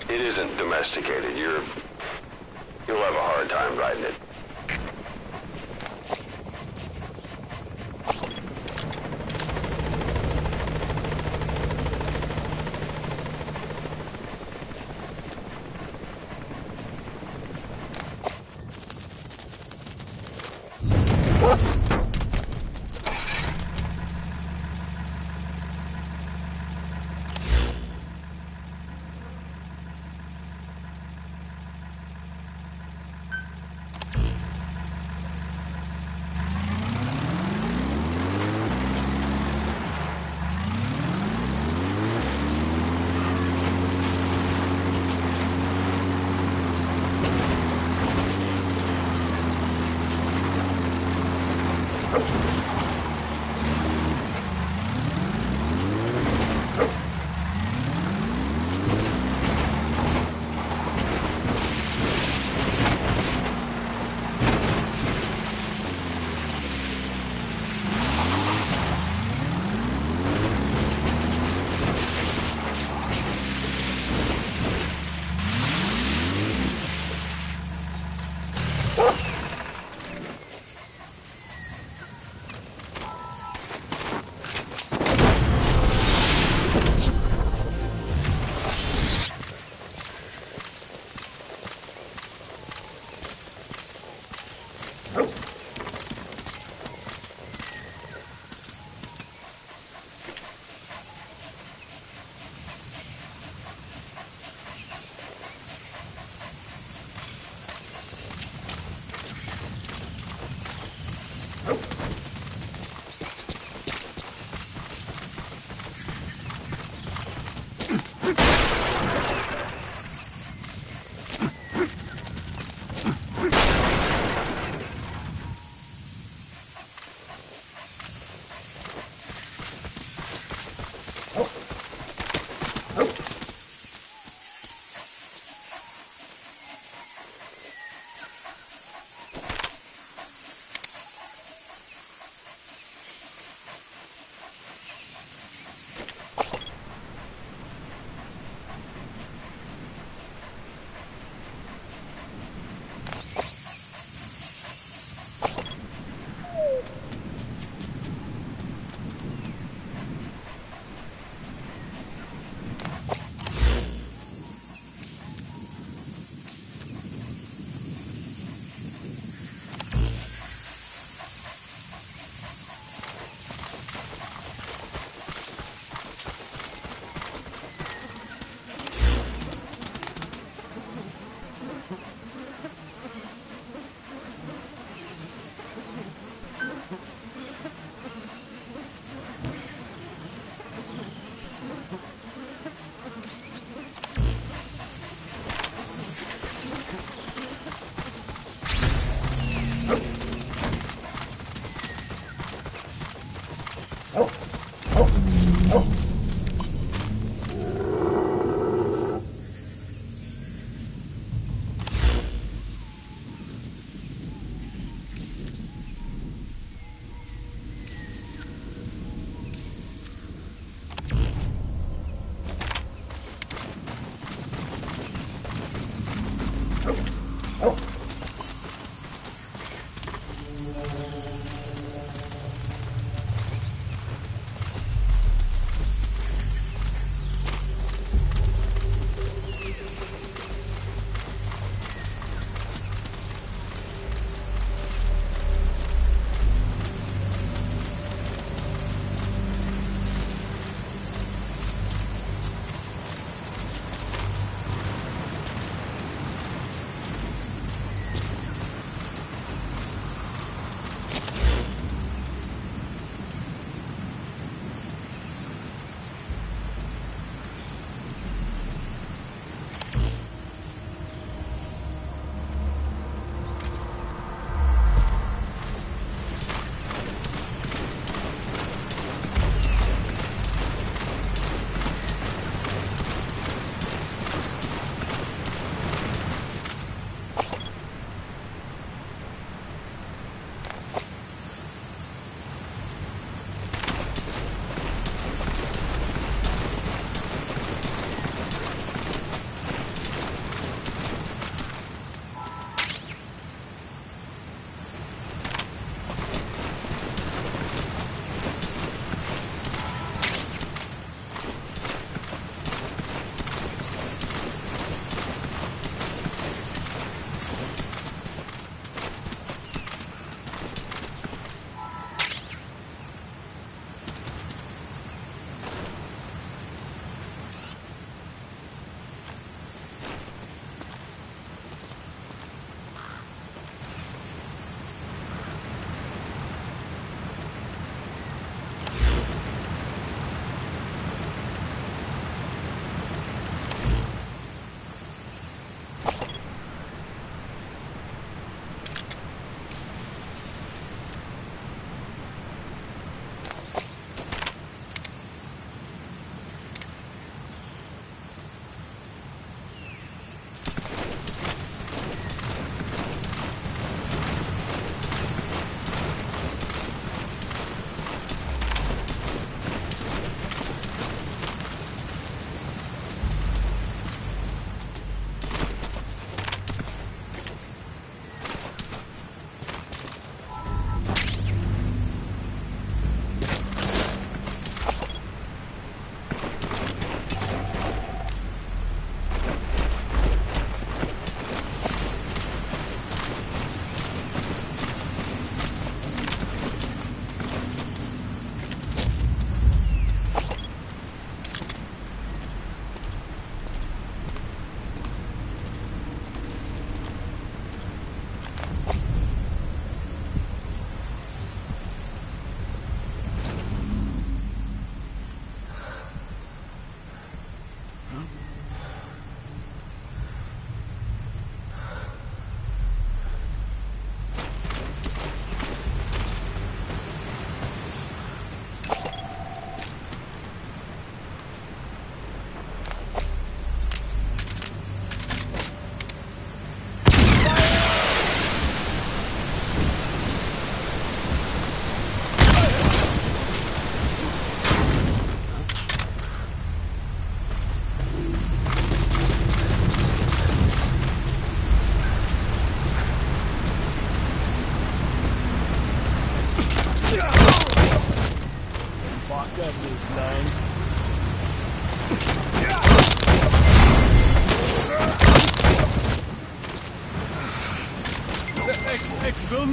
It isn't domesticated. You'll have a hard time riding it.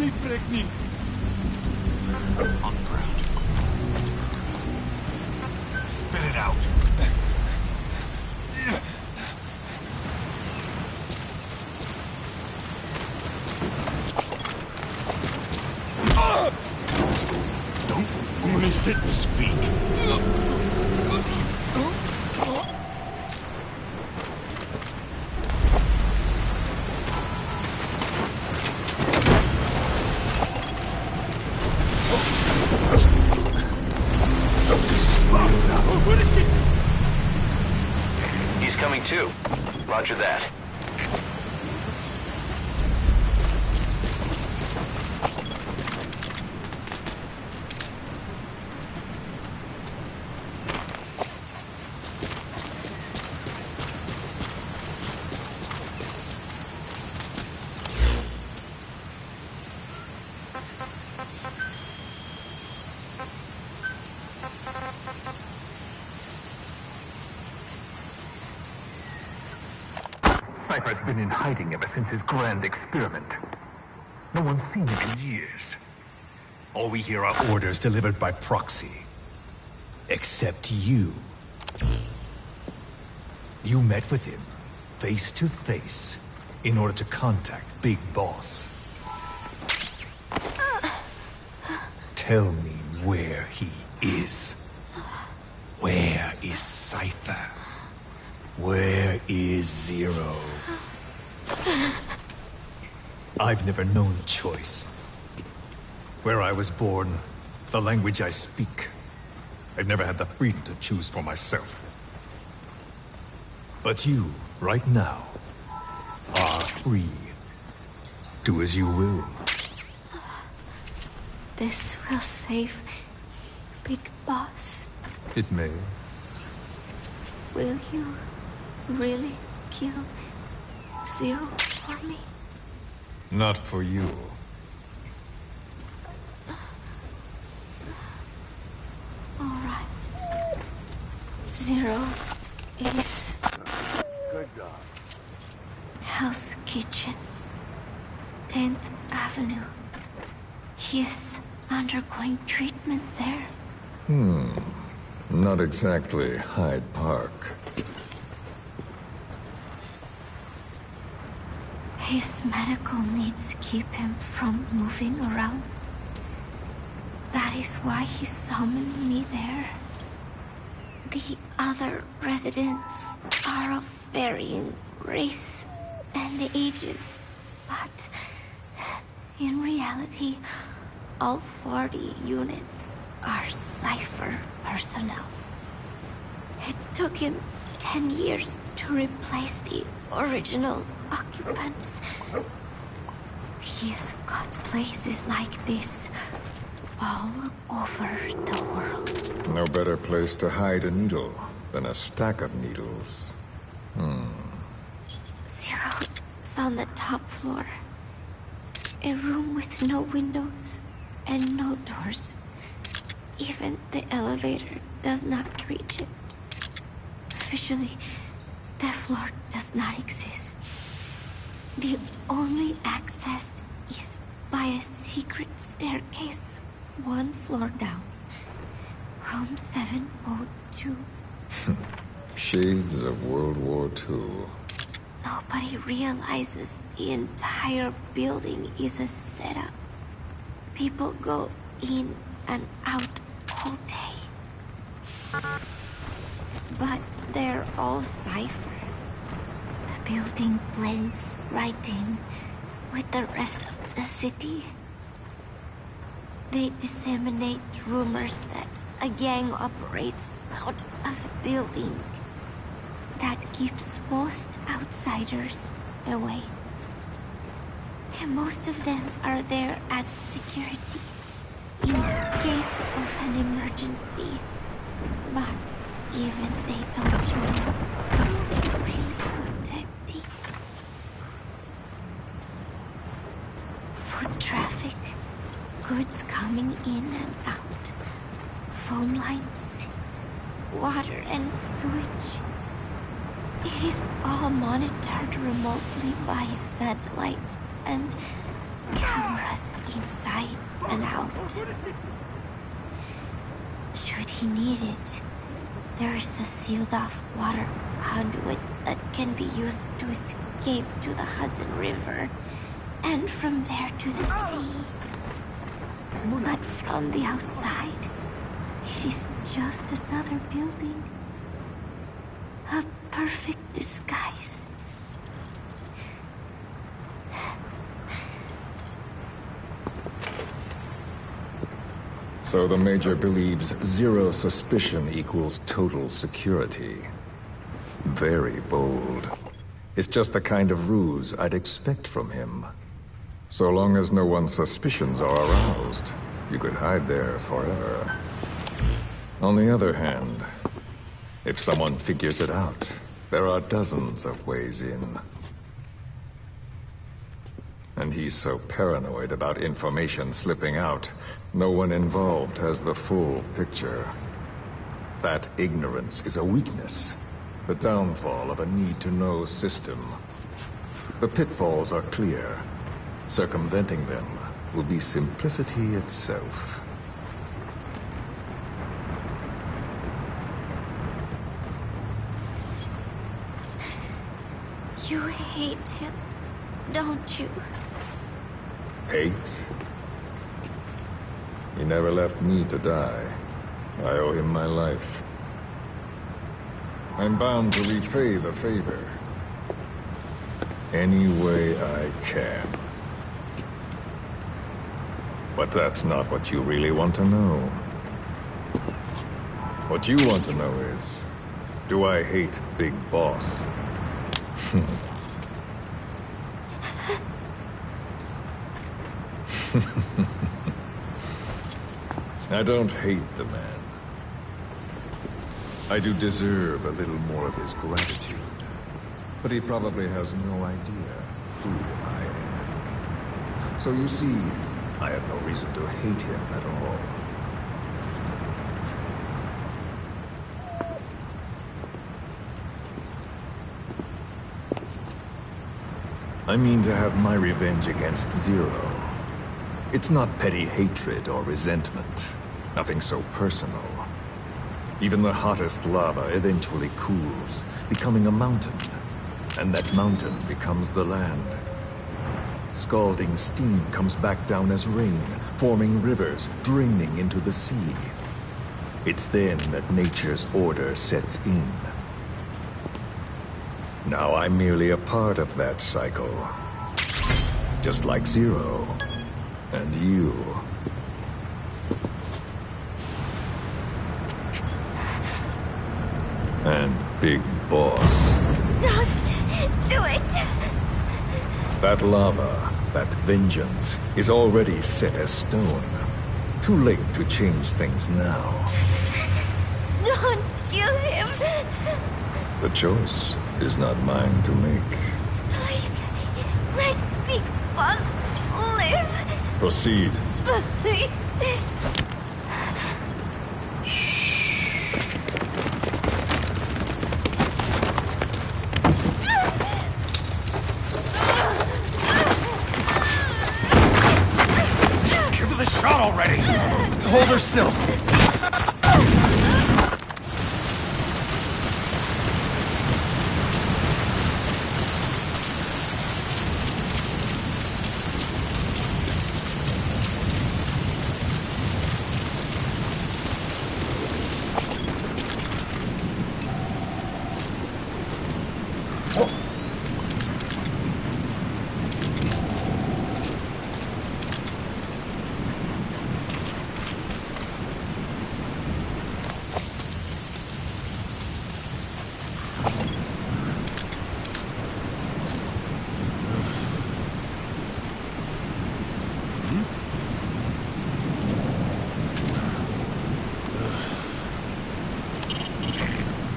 me, break me. On the ground. Spit it out. Don't missed it. Speak. He's coming too. Roger that. Cypher's been in hiding ever since his grand experiment. No one's seen him in years. All we hear are orders delivered by proxy. Except you. You met with him, face to face, in order to contact Big Boss. Tell me where he is. Where is Cypher? Where is Zero? I've never known choice. Where I was born, the language I speak, I've never had the freedom to choose for myself. But you, right now, are free. Do as you will. This will save Big Boss. It may. Will you really kill Zero for me? Not for you. All right. Zero is Good God. Hell's Kitchen, 10th Avenue. He is undergoing treatment there. Not exactly Hyde Park. His medical needs keep him from moving around. That is why he summoned me there. The other residents are of varying race and ages, but in reality, all 40 units are Cypher personnel. It took him 10 years to replace the original occupants. He's got places like this all over the world. No better place to hide a needle than a stack of needles. Zero's on the top floor. A room with no windows and no doors. Even the elevator does not reach it. Officially, the floor does not exist. The only access is by a secret staircase 1 floor down. Room 702. Shades of World War II. Nobody realizes the entire building is a setup. People go in and out all day. But they're all Cypher. The building blends right in with the rest of the city. They disseminate rumors that a gang operates out of the building that keeps most outsiders away. And most of them are there as security in case of an emergency. But even they don't know what they're really protecting. Foot traffic, goods coming in and out, phone lines, water and sewage. It is all monitored remotely by satellite and cameras inside and out. Should he need it, there's a sealed-off water conduit that can be used to escape to the Hudson River, and from there to the sea. But from the outside, it is just another building. A perfect disguise. So the Major believes zero suspicion equals total security. Very bold. It's just the kind of ruse I'd expect from him. So long as no one's suspicions are aroused, you could hide there forever. On the other hand, if someone figures it out, there are dozens of ways in. And he's so paranoid about information slipping out, no one involved has the full picture. That ignorance is a weakness, the downfall of a need-to-know system. The pitfalls are clear. Circumventing them will be simplicity itself. You hate him, don't you? Hate? He never left me to die. I owe him my life. I'm bound to repay the favor. Any way I can. But that's not what you really want to know. What you want to know is, do I hate Big Boss? I don't hate the man. I do deserve a little more of his gratitude. But he probably has no idea who I am. So you see, I have no reason to hate him at all. I mean to have my revenge against Zero. It's not petty hatred or resentment. Nothing so personal. Even the hottest lava eventually cools, becoming a mountain. And that mountain becomes the land. Scalding steam comes back down as rain, forming rivers, draining into the sea. It's then that nature's order sets in. Now I'm merely a part of that cycle. Just like Zero. And you. And Big Boss. Don't do it! That lava, that vengeance, is already set as stone. Too late to change things now. Don't kill him! The choice is not mine to make. Please, let Big Boss live! Proceed. Please! Give her the shot already! Hold her still!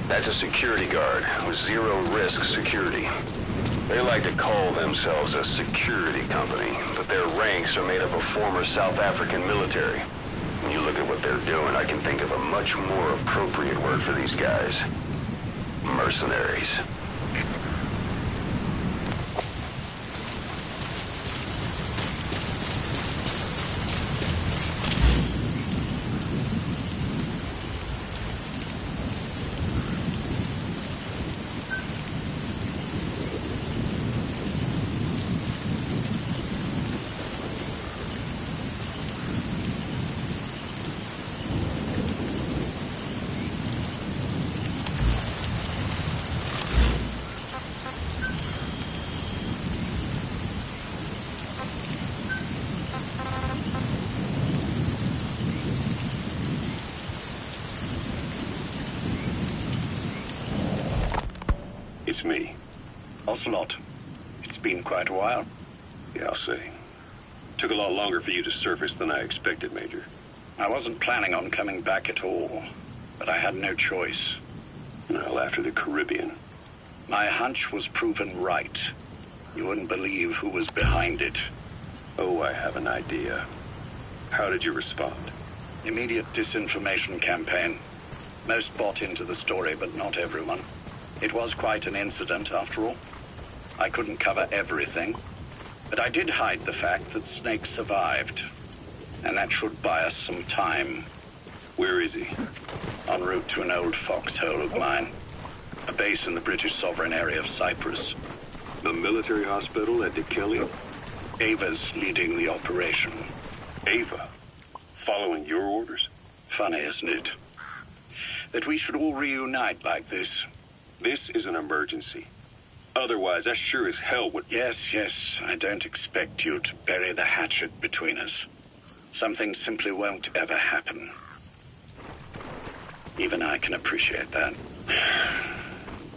That's a security guard with Zero Risk Security. They like to call themselves a security company, but their ranks are made up of former South African military. When you look at what they're doing, I can think of a much more appropriate word for these guys. Mercenaries. It's me. Ocelot. It's been quite a while. Yeah, I'll say. Took a lot longer for you to surface than I expected, Major. I wasn't planning on coming back at all, but I had no choice. Well, after the Caribbean. My hunch was proven right. You wouldn't believe who was behind it. Oh, I have an idea. How did you respond? Immediate disinformation campaign. Most bought into the story, but not everyone. It was quite an incident, after all. I couldn't cover everything, but I did hide the fact that Snake survived. And that should buy us some time. Where is he? En route to an old foxhole of mine. A base in the British sovereign area of Cyprus. The military hospital at Dikeli? Ava's leading the operation. Ava? Following your orders? Funny, isn't it? That we should all reunite like this. This is an emergency. Otherwise, I sure as hell would... Yes, I don't expect you to bury the hatchet between us. Something simply won't ever happen. Even I can appreciate that.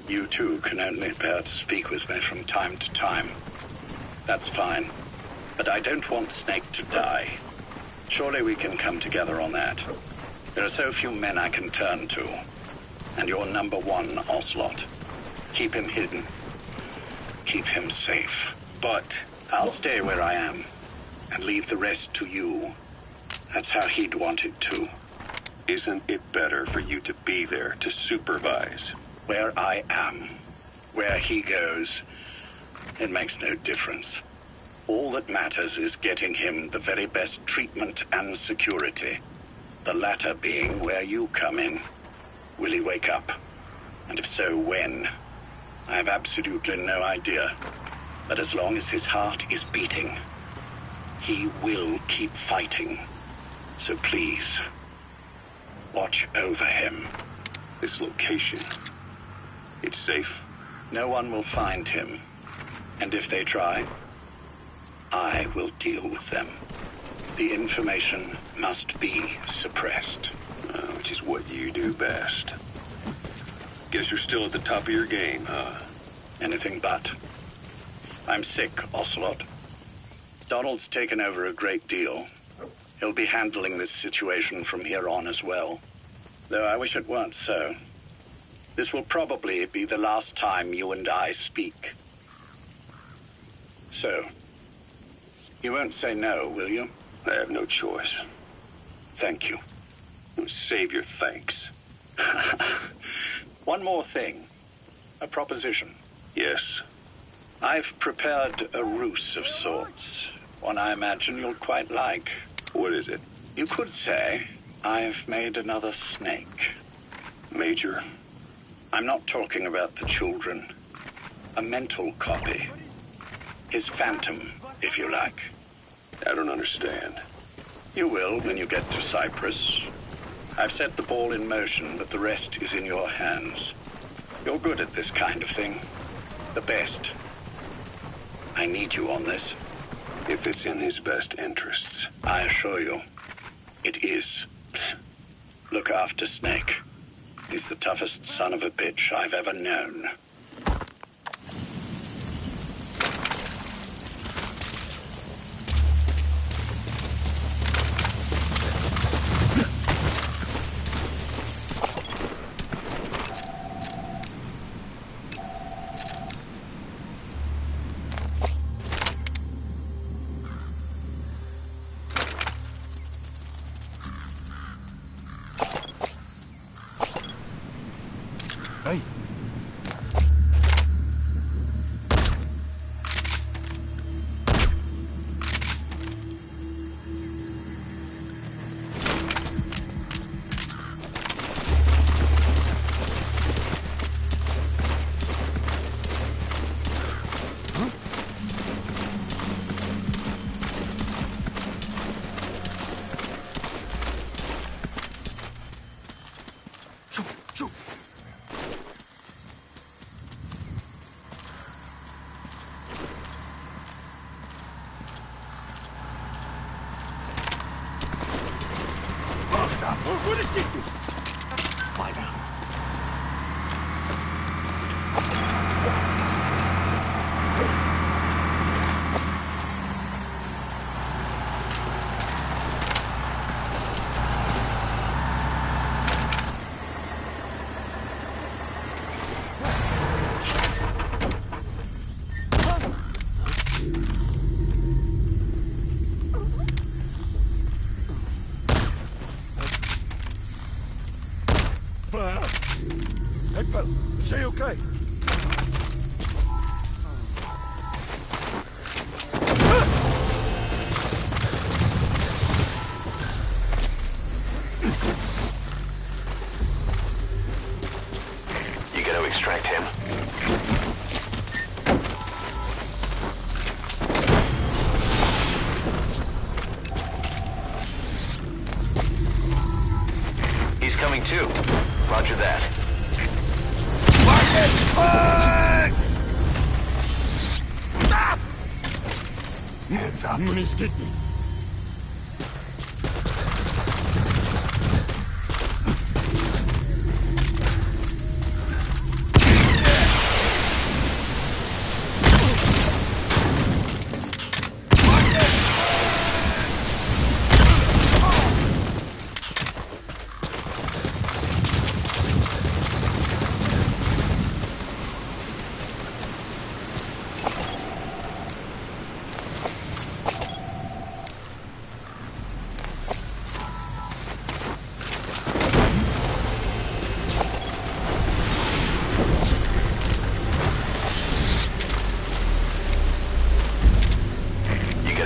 You too can only bear to speak with me from time to time. That's fine. But I don't want Snake to die. Surely we can come together on that. There are so few men I can turn to. And you're number one, Ocelot. Keep him hidden. Keep him safe. But I'll stay where I am and leave the rest to you. That's how he'd want it too. Isn't it better for you to be there to supervise? Where I am, where he goes, it makes no difference. All that matters is getting him the very best treatment and security. The latter being where you come in. Will he wake up? And if so, when? I have absolutely no idea. But as long as his heart is beating, he will keep fighting. So please, watch over him. This location, it's safe? No one will find him. And if they try, I will deal with them. The information must be suppressed. Which is what you do best. Guess you're still at the top of your game, huh? Anything but. I'm sick, Ocelot. Donald's taken over a great deal. He'll be handling this situation from here on as well. Though I wish it weren't so. This will probably be the last time you and I speak. So, you won't say no, will you? I have no choice. Thank you. Save your thanks. One more thing. A proposition. Yes. I've prepared a ruse of sorts. One I imagine you'll quite like. What is it? You could say I've made another Snake. Major? I'm not talking about the children. A mental copy. His phantom, if you like. I don't understand. You will when you get to Cyprus. I've set the ball in motion, but the rest is in your hands. You're good at this kind of thing. The best. I need you on this. If it's in his best interests. I assure you, it is. Look after Snake. He's the toughest son of a bitch I've ever known. Hey! You gonna extract him? He's coming too. Roger that. Hands up. Money's kicking.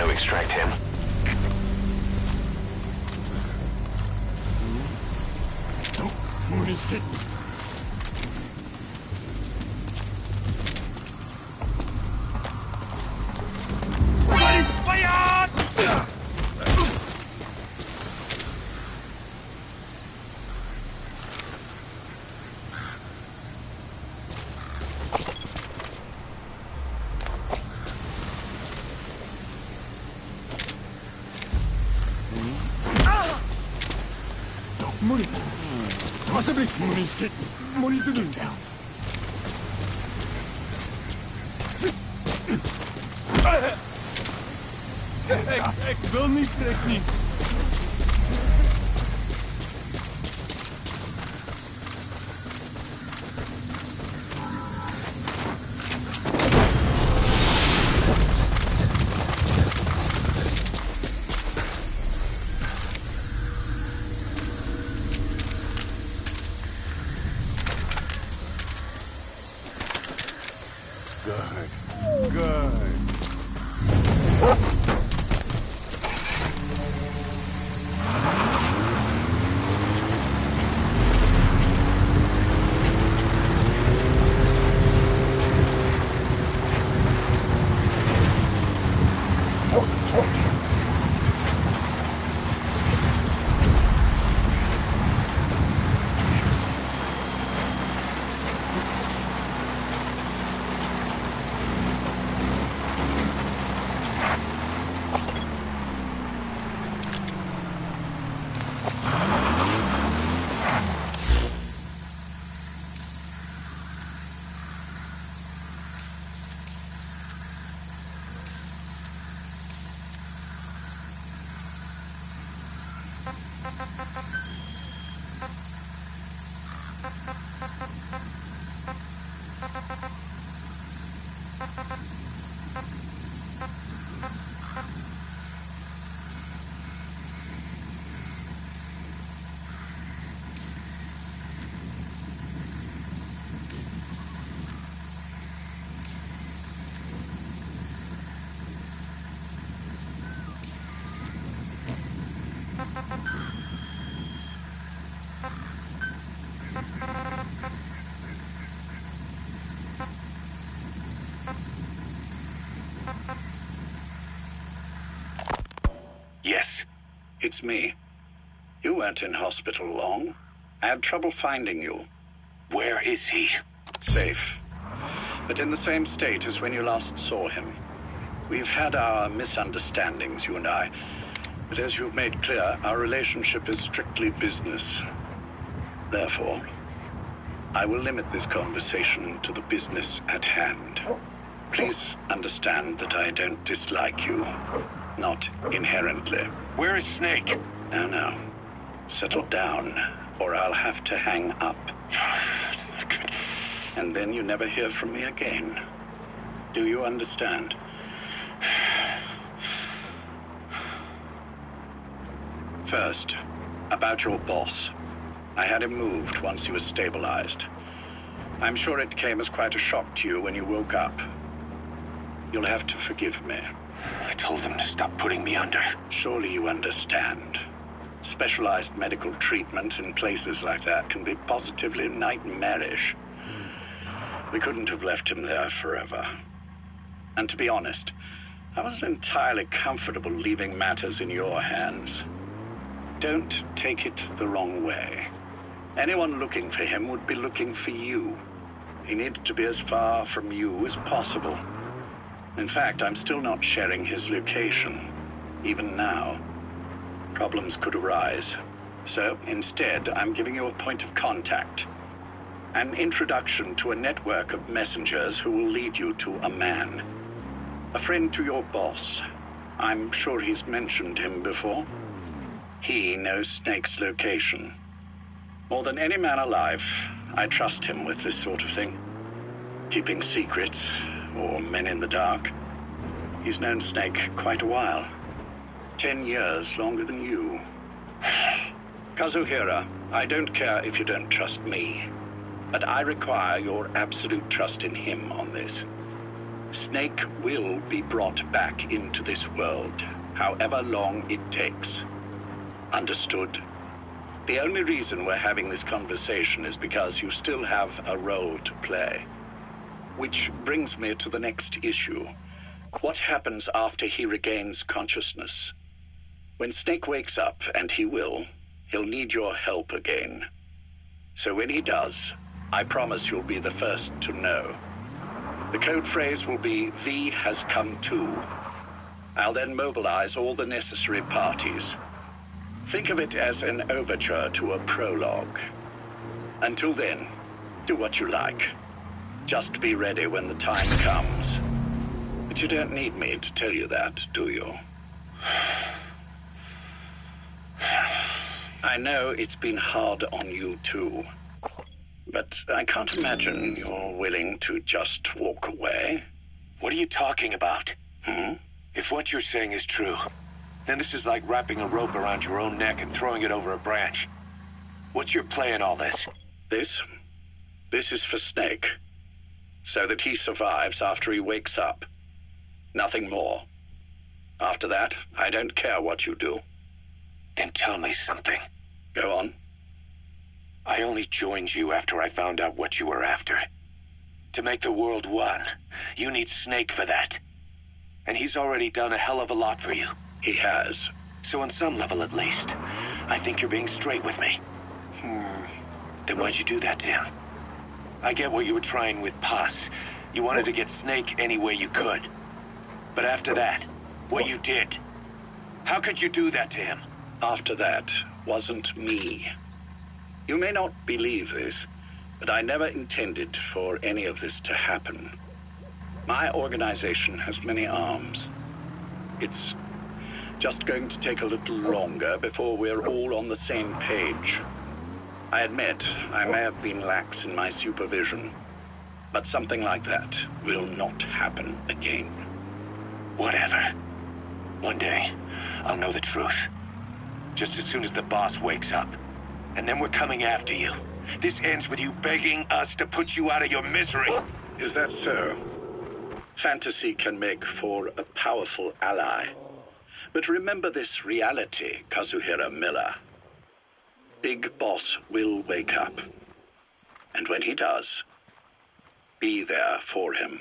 Extract him. Money's kicking. Money. Possibly. Money's kicking. Money to do down. Ik wil niet trekken. Good. Good. Yes, it's me. You weren't in hospital long. I had trouble finding you. Where is he? Safe. But in the same state as when you last saw him. We've had our misunderstandings, you and I. But as you've made clear, our relationship is strictly business. Therefore, I will limit this conversation to the business at hand. Please understand that I don't dislike you. Not inherently. Where is Snake? No. Settle down, or I'll have to hang up. And then you never hear from me again. Do you understand? First, about your boss. I had him moved once he was stabilized. I'm sure it came as quite a shock to you when you woke up. You'll have to forgive me. I told them to stop putting me under. Surely you understand. Specialized medical treatment in places like that can be positively nightmarish. We couldn't have left him there forever. And to be honest, I wasn't entirely comfortable leaving matters in your hands. Don't take it the wrong way. Anyone looking for him would be looking for you. He needed to be as far from you as possible. In fact, I'm still not sharing his location, even now. Problems could arise. So instead, I'm giving you a point of contact. An introduction to a network of messengers who will lead you to a man. A friend to your boss. I'm sure he's mentioned him before. He knows Snake's location. More than any man alive, I trust him with this sort of thing. Keeping secrets, or men in the dark. He's known Snake quite a while. 10 years longer than you. Kazuhira, I don't care if you don't trust me, but I require your absolute trust in him on this. Snake will be brought back into this world, however long it takes. Understood? The only reason we're having this conversation is because you still have a role to play. Which brings me to the next issue. What happens after he regains consciousness? When Snake wakes up, and he will, he'll need your help again. So when he does, I promise you'll be the first to know. The code phrase will be, V has come to. I'll then mobilize all the necessary parties. Think of it as an overture to a prologue. Until then, do what you like. Just be ready when the time comes. But you don't need me to tell you that, do you? I know it's been hard on you too. But I can't imagine you're willing to just walk away. What are you talking about? If what you're saying is true, then this is like wrapping a rope around your own neck and throwing it over a branch. What's your play in all this? This is for Snake. So that he survives after he wakes up. Nothing more. After that, I don't care what you do. Then tell me something. Go on. I only joined you after I found out what you were after. To make the world one, you need Snake for that. And he's already done a hell of a lot for you. He has. So on some level at least, I think you're being straight with me. Then why'd you do that to him? I get what you were trying with Paz. You wanted to get Snake any way you could. But after that, what you did, how could you do that to him? After that wasn't me. You may not believe this, but I never intended for any of this to happen. My organization has many arms. It's just going to take a little longer before we're all on the same page. I admit I may have been lax in my supervision, but something like that will not happen again. Whatever. One day, I'll know the truth. Just as soon as the boss wakes up. And then we're coming after you. This ends with you begging us to put you out of your misery. Is that so? Fantasy can make for a powerful ally. But remember this reality, Kazuhira Miller. Big Boss will wake up. And when he does, be there for him.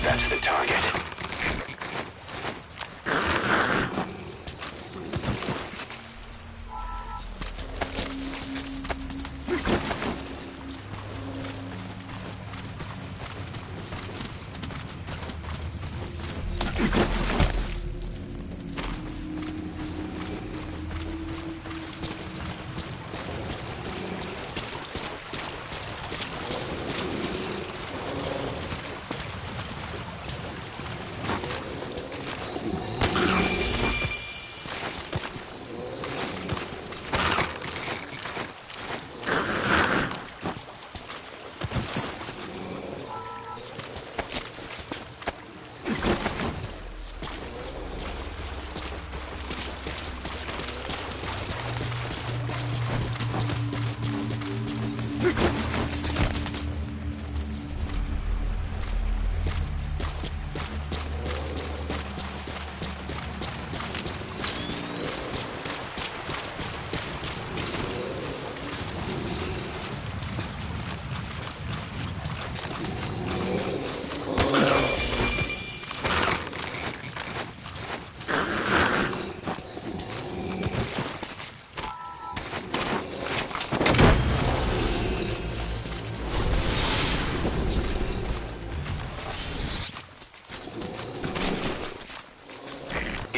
That's the target.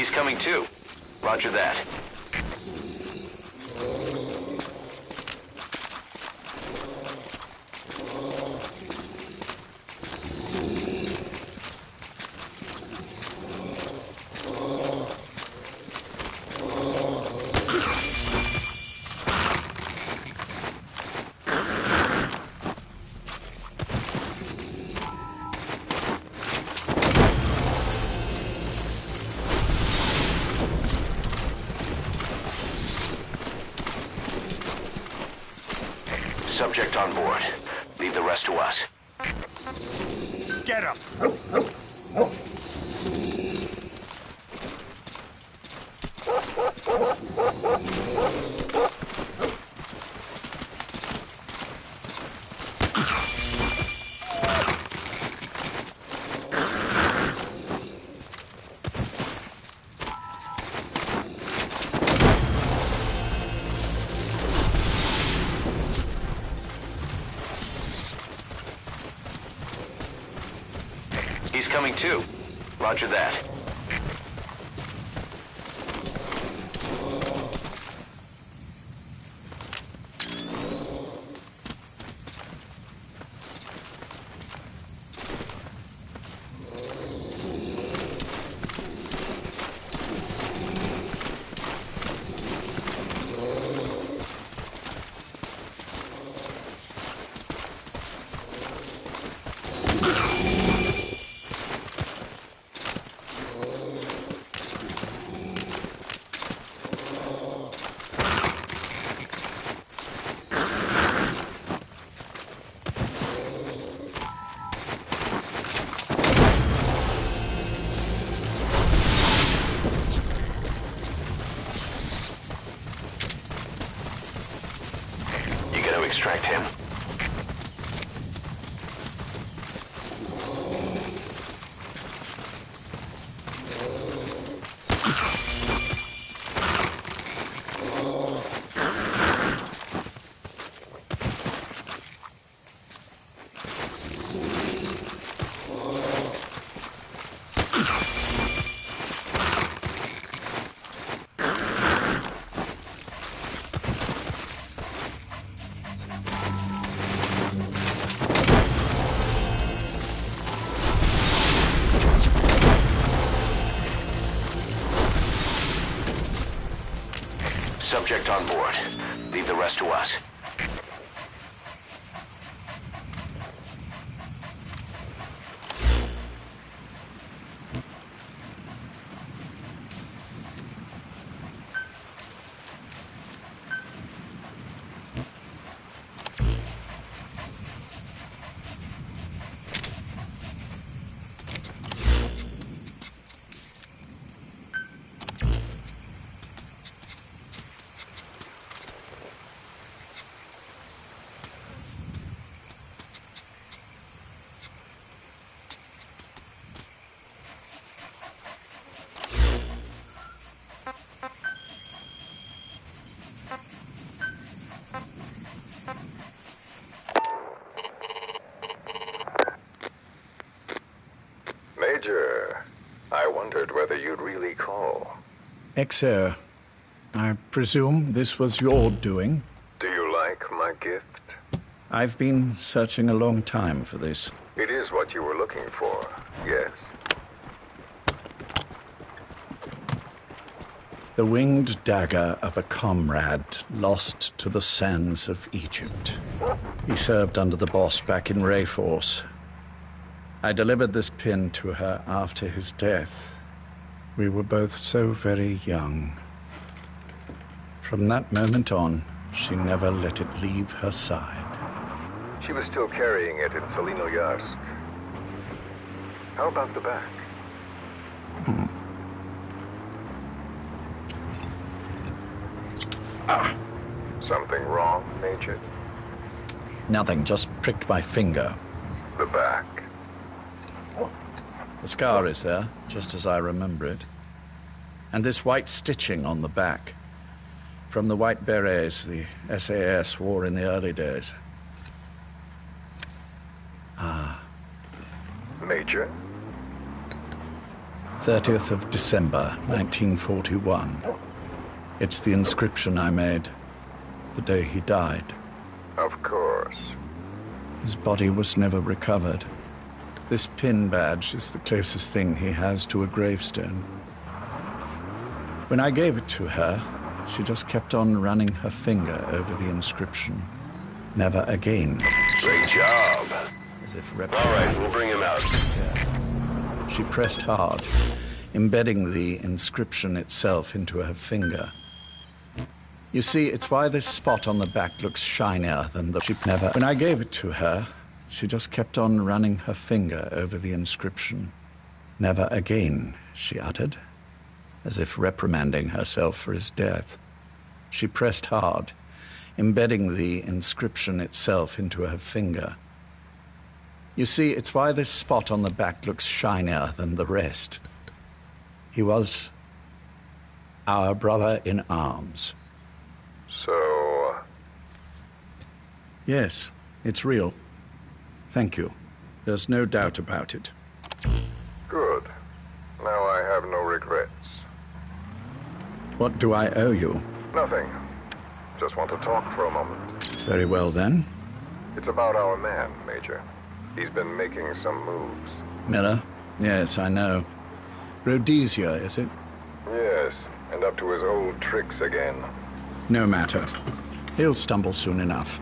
He's coming too. Roger that. Subject on board. Leave the rest to us. Get him! He's coming too. Roger that. Extract him. Subject on board. Leave the rest to us. Major, I wondered whether you'd really call. Exer, I presume this was your doing? Do you like my gift? I've been searching a long time for this. It is what you were looking for, yes. The winged dagger of a comrade lost to the sands of Egypt. He served under the boss back in Rayforce. I delivered this pin to her after his death. We were both so very young. From that moment on, she never let it leave her side. She was still carrying it in Selinoyarsk. How about the back? Something wrong, Major? Nothing, just pricked my finger. The back. The scar is there, just as I remember it. And this white stitching on the back. From the white berets the SAS wore in the early days. Major? 30th of December, 1941. It's the inscription I made the day he died. Of course. His body was never recovered. This pin badge is the closest thing he has to a gravestone. When I gave it to her, she just kept on running her finger over the inscription. Never again. Great job. As if All right, we'll bring him out. She pressed hard, embedding the inscription itself into her finger. You see, it's why this spot on the back looks shinier than the... She never... When I gave it to her, she just kept on running her finger over the inscription. Never again, she uttered, as if reprimanding herself for his death. She pressed hard, embedding the inscription itself into her finger. You see, it's why this spot on the back looks shinier than the rest. He was our brother in arms. So... Yes, it's real. Thank you. There's no doubt about it. Good. Now I have no regrets. What do I owe you? Nothing. Just want to talk for a moment. Very well, then. It's about our man, Major. He's been making some moves. Miller? Yes, I know. Rhodesia, is it? Yes, and up to his old tricks again. No matter. He'll stumble soon enough.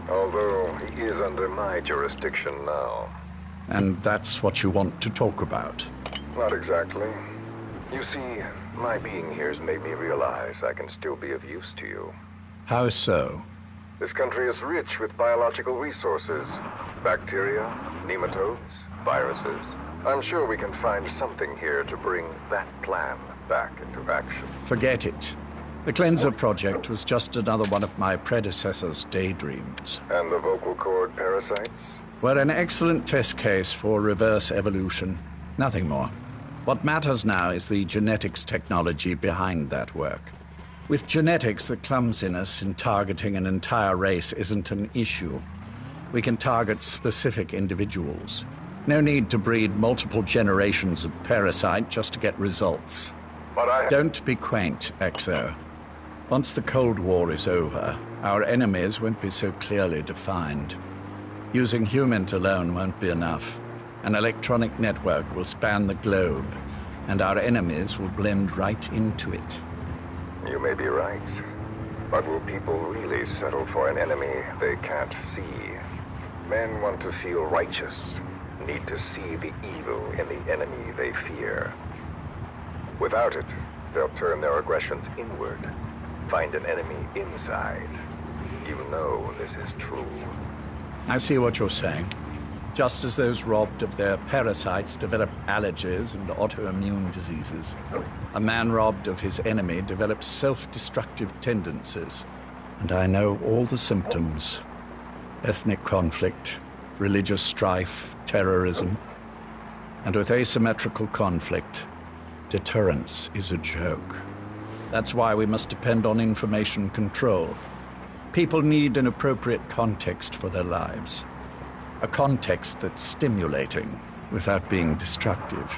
Although he is under my jurisdiction now. And that's what you want to talk about? Not exactly. You see, my being here's made me realize I can still be of use to you. How so? This country is rich with biological resources. Bacteria, nematodes, viruses. I'm sure we can find something here to bring that plan back into action. Forget it. The Cleanser Project was just another one of my predecessor's daydreams. And the vocal cord parasites? Were an excellent test case for reverse evolution. Nothing more. What matters now is the genetics technology behind that work. With genetics, the clumsiness in targeting an entire race isn't an issue. We can target specific individuals. No need to breed multiple generations of parasite just to get results. But Don't be quaint, Exo. Once the Cold War is over, our enemies won't be so clearly defined. Using humans alone won't be enough. An electronic network will span the globe, and our enemies will blend right into it. You may be right. But will people really settle for an enemy they can't see? Men want to feel righteous, need to see the evil in the enemy they fear. Without it, they'll turn their aggressions inward, find an enemy inside. You know this is true. I see what you're saying. Just as those robbed of their parasites develop allergies and autoimmune diseases, a man robbed of his enemy develops self-destructive tendencies. And I know all the symptoms. Ethnic conflict, religious strife, terrorism. And with asymmetrical conflict, deterrence is a joke. That's why we must depend on information control. People need an appropriate context for their lives. A context that's stimulating without being destructive.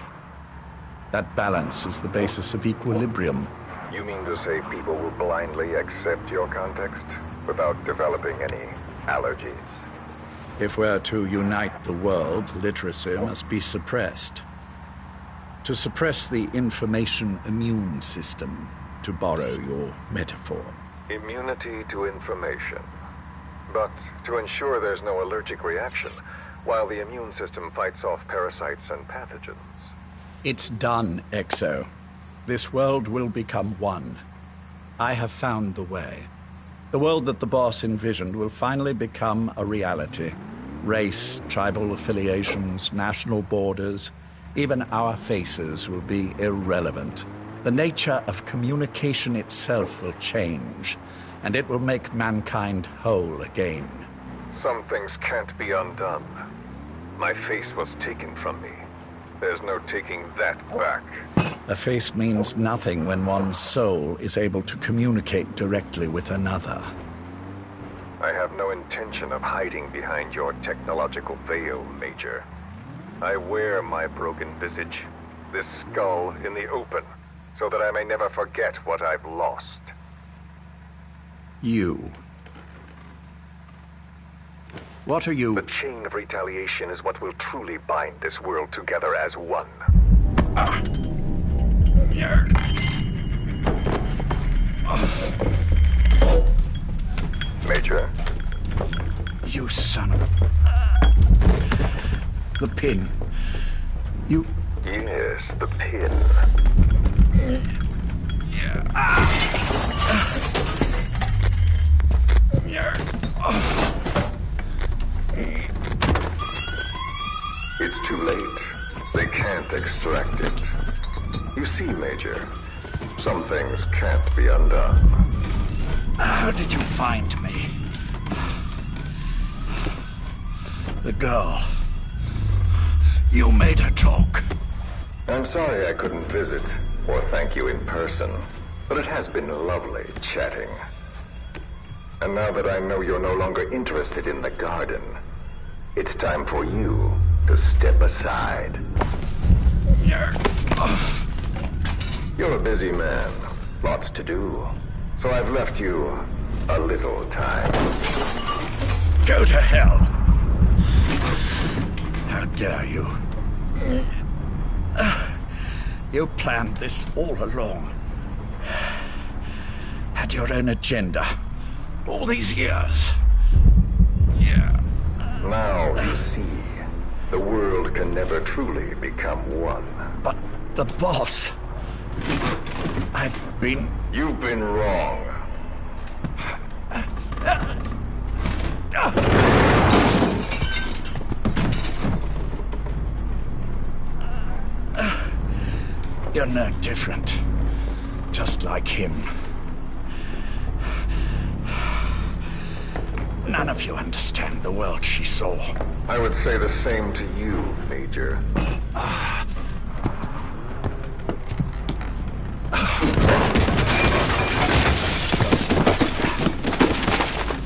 That balance is the basis of equilibrium. You mean to say people will blindly accept your context without developing any allergies? If we're to unite the world, literacy must be suppressed. To suppress the information immune system, to borrow your metaphor. Immunity to information. But to ensure there's no allergic reaction, while the immune system fights off parasites and pathogens. It's done, Exo. This world will become one. I have found the way. The world that the boss envisioned will finally become a reality. Race, tribal affiliations, national borders, even our faces will be irrelevant. The nature of communication itself will change, and it will make mankind whole again. Some things can't be undone. My face was taken from me. There's no taking that back. A face means nothing when one's soul is able to communicate directly with another. I have no intention of hiding behind your technological veil, Major. I wear my broken visage. this skull in the open, so that I may never forget what I've lost. You. What are you? The chain of retaliation is what will truly bind this world together as one. Major? You son of a... The pin. You... Yes, the pin. It's too late. They can't extract it. You see, Major, some things can't be undone. How did you find me? The girl. You made her talk. I'm sorry I couldn't visit or thank you in person, but it has been lovely chatting. And now that I know you're no longer interested in the garden, it's time for you to step aside. You're a busy man, lots to do, so I've left you a little time. Go to hell! How dare you? You planned this all along. Had your own agenda. All these years. Yeah. Now you see, the world can never truly become one. But the boss... You've been wrong. You're no different. Just like him. None of you understand the world she saw. I would say the same to you, Major.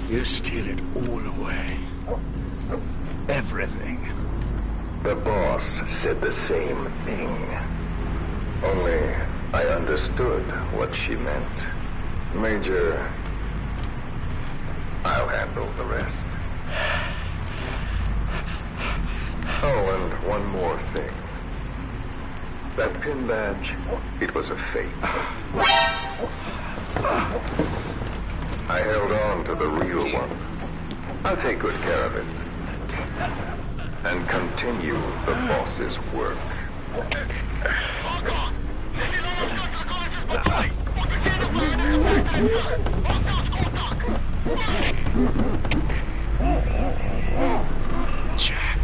You steal it all away. Everything. The boss said the same thing. Only I understood what she meant. Major, I'll handle the rest. Oh, and one more thing. That pin badge, it was a fake. I held on to the real one. I'll take good care of it. And continue the boss's work. Jack.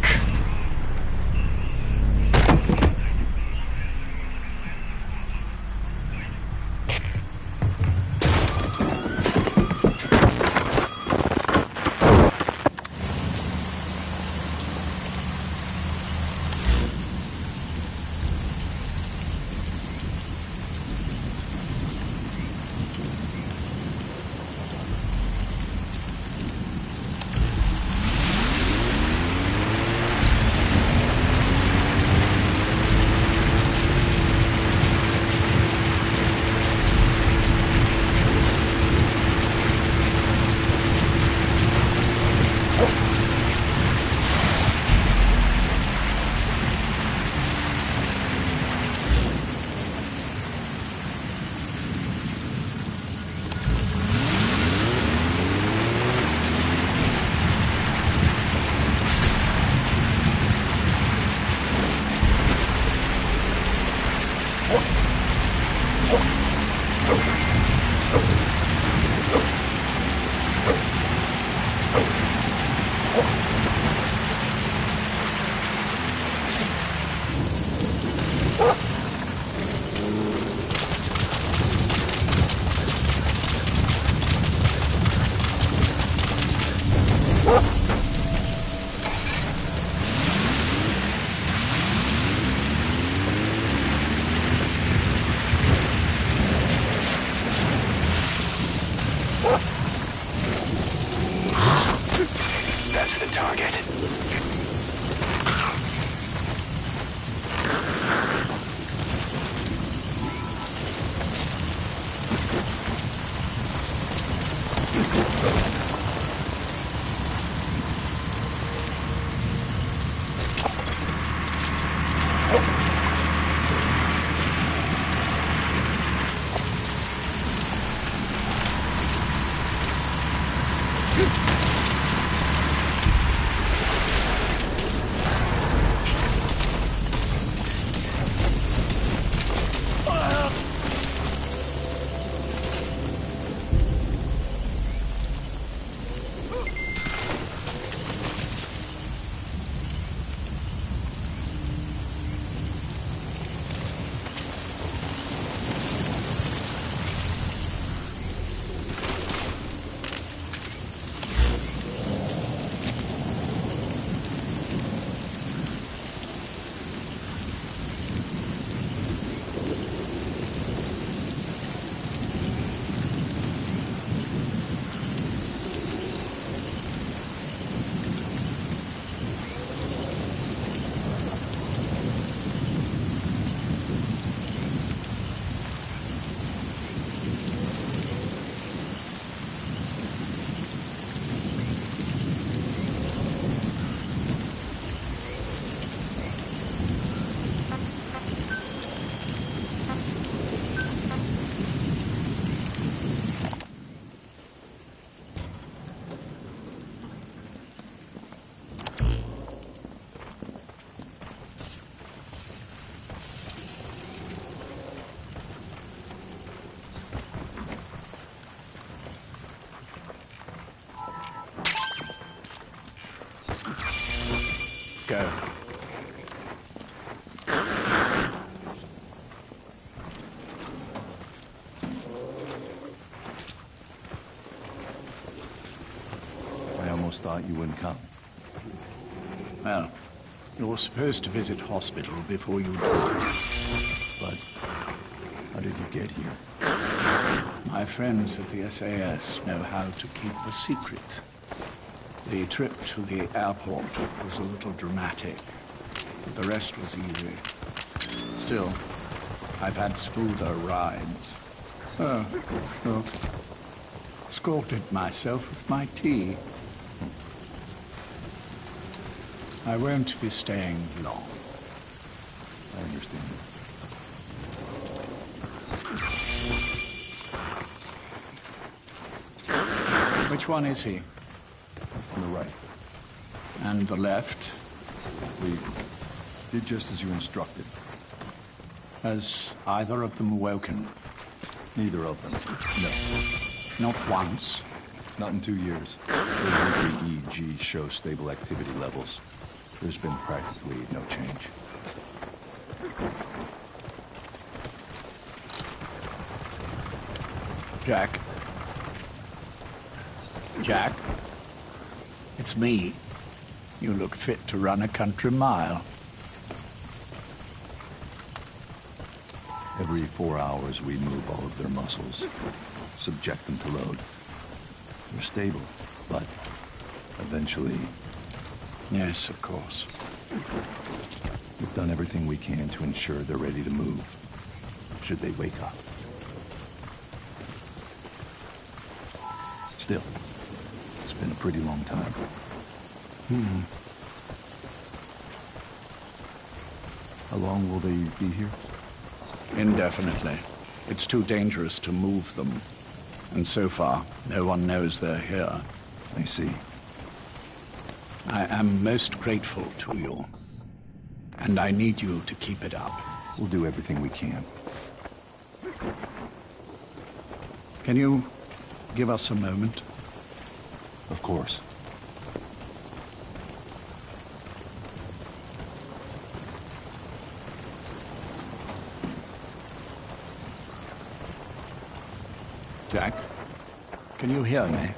thought you wouldn't come. Well, you're supposed to visit hospital before you die. But how did you get here? My friends at the SAS know how to keep a secret. The trip to the airport was a little dramatic, but the rest was easy. Still, I've had smoother rides. Oh, escorted myself with my tea. I won't be staying long. I understand. Which one is he? On the right. And the left? We did just as you instructed. Has either of them woken? Neither of them. No. Not once? Not in 2 years. Their weekly EEG shows stable activity levels. There's been practically no change. Jack? Jack? It's me. You look fit to run a country mile. Every 4 hours, we move all of their muscles, subject them to load. They're stable, but eventually... Yes, of course. We've done everything we can to ensure they're ready to move, should they wake up. Still, it's been a pretty long time. How long will they be here? Indefinitely. It's too dangerous to move them. And so far, no one knows they're here. I see. I am most grateful to you. And I need you to keep it up. We'll do everything we can. Can you give us a moment? Of course. Jack, can you hear me?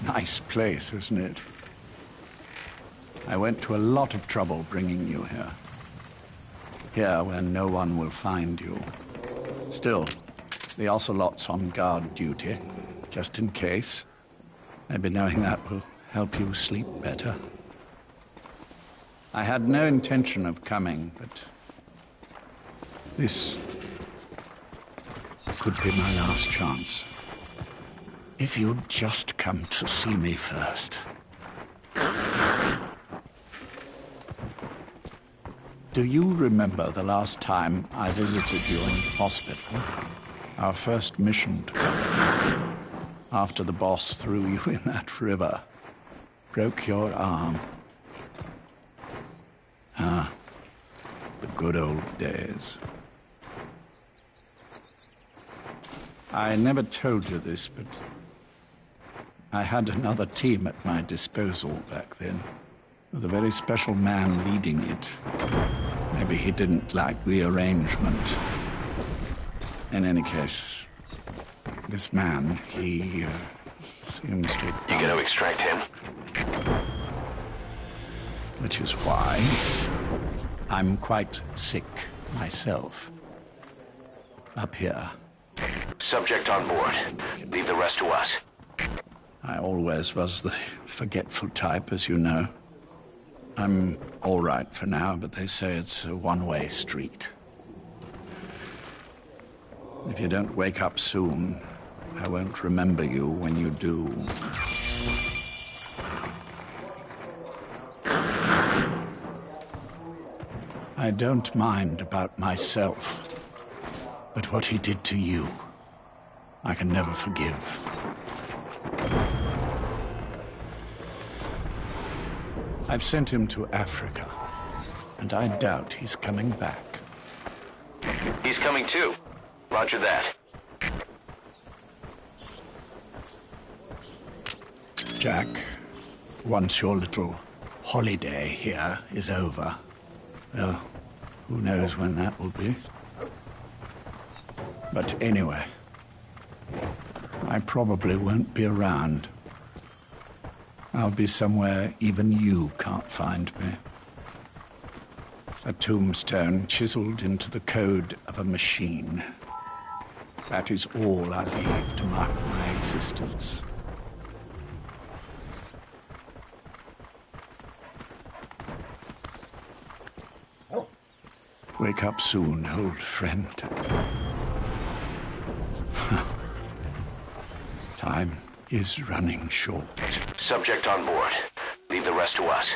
Nice place, isn't it? I went to a lot of trouble bringing you here. Here, where no one will find you. Still, the Ocelot's on guard duty, just in case. Maybe knowing that will help you sleep better. I had no intention of coming, but this could be my last chance. If you'd just come to see me first. Do you remember the last time I visited you in hospital? Our first mission together. After the boss threw you in that river. Broke your arm. Ah, the good old days. I never told you this, but I had another team at my disposal back then, with a very special man leading it. Maybe he didn't like the arrangement. In any case, this man, he seems to... You gonna extract him? Which is why I'm quite sick myself. Up here. Subject on board. Leave the rest to us. I always was the forgetful type, as you know. I'm all right for now, but they say it's a one-way street. If you don't wake up soon, I won't remember you when you do. I don't mind about myself, but what he did to you, I can never forgive. I've sent him to Africa, and I doubt he's coming back. He's coming too. Roger that. Jack, once your little holiday here is over, well, who knows when that will be. But anyway, I probably won't be around. I'll be somewhere even you can't find me. A tombstone chiseled into the code of a machine. That is all I leave to mark my existence. Wake up soon, old friend. Time is running short. Subject on board. Leave the rest to us.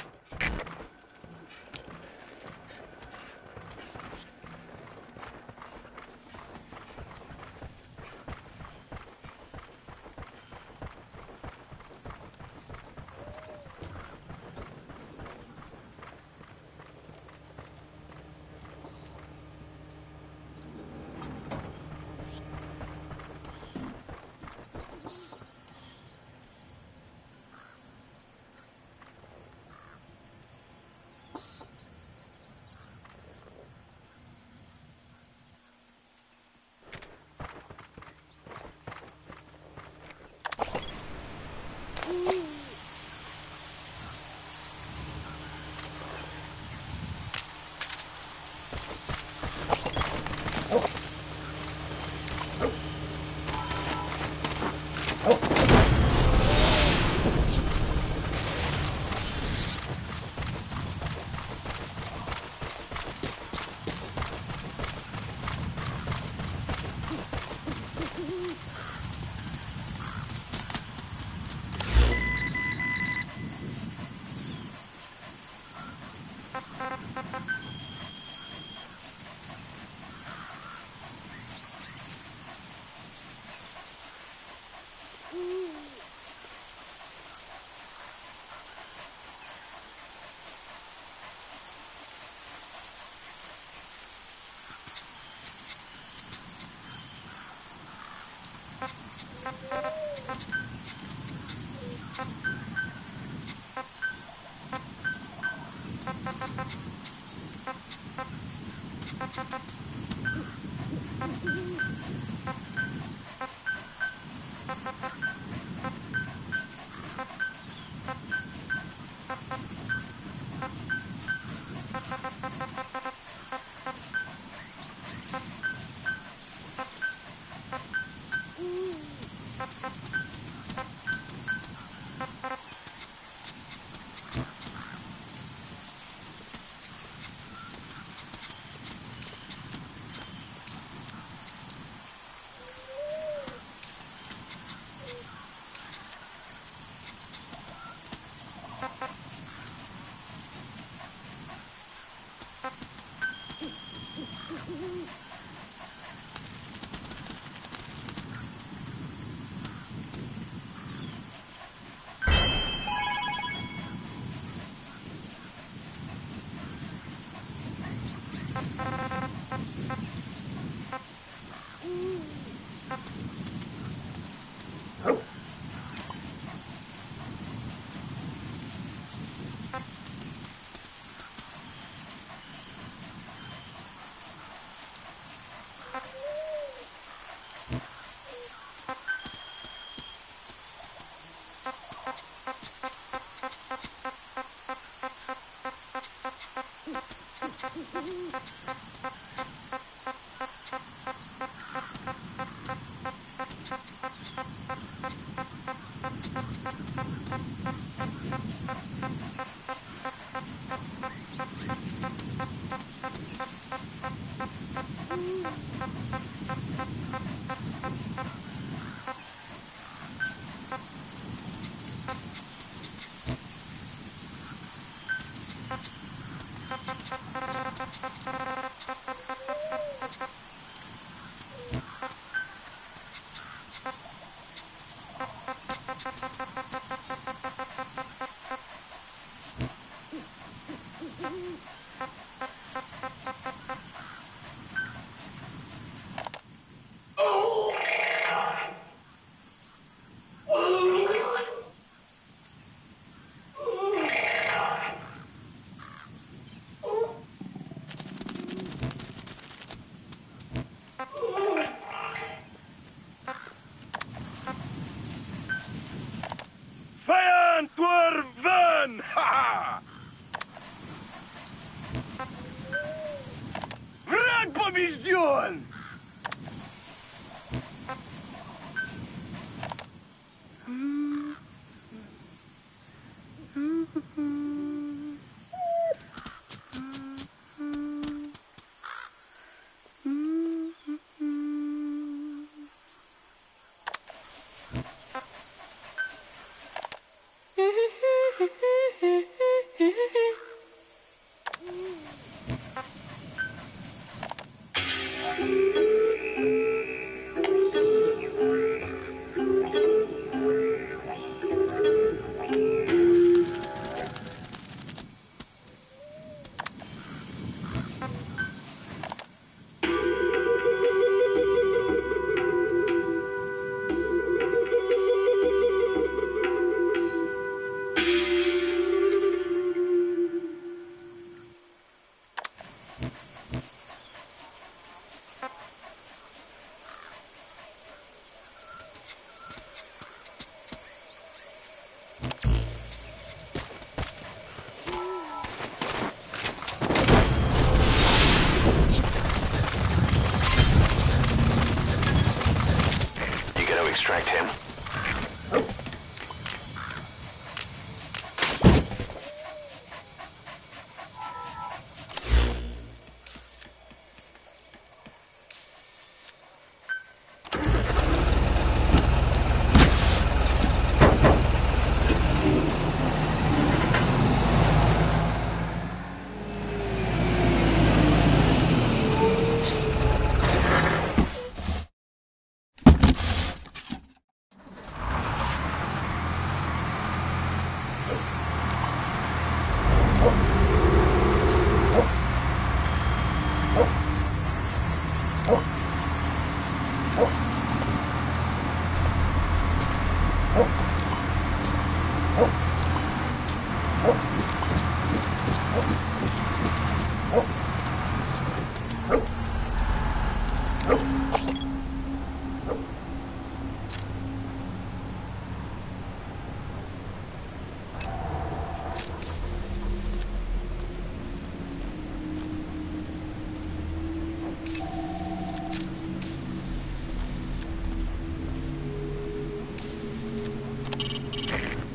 Extract him.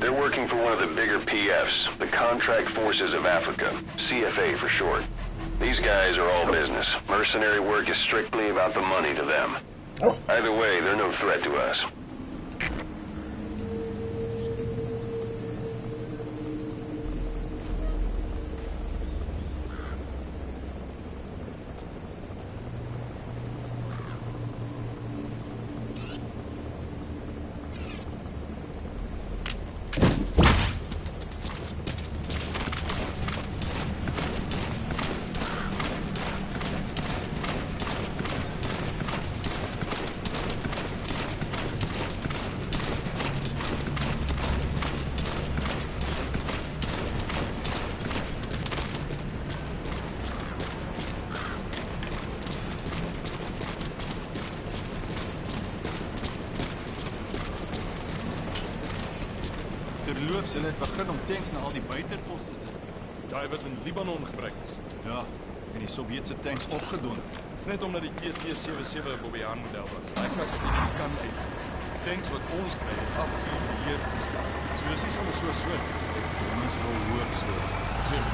They're working for one of the bigger PFs, the Contract Forces of Africa, CFA for short. These guys are all business. Mercenary work is strictly about the money to them. Either way, they're no threat to us. Terloops, hulle het begin om tanks na al die buiterposte te stuur. Daai wat in Libanon gebruik is. Ja, en die Sowjetse tanks opgedoen. Dis net omdat die TT-77 'n Bobbejaanland model was. Daai klas het nie kan uitvoer. Tanks wat ons kry, het afvuur beheer toestaan. So is nie sommer so soort. Ons wil hoop so. Sien,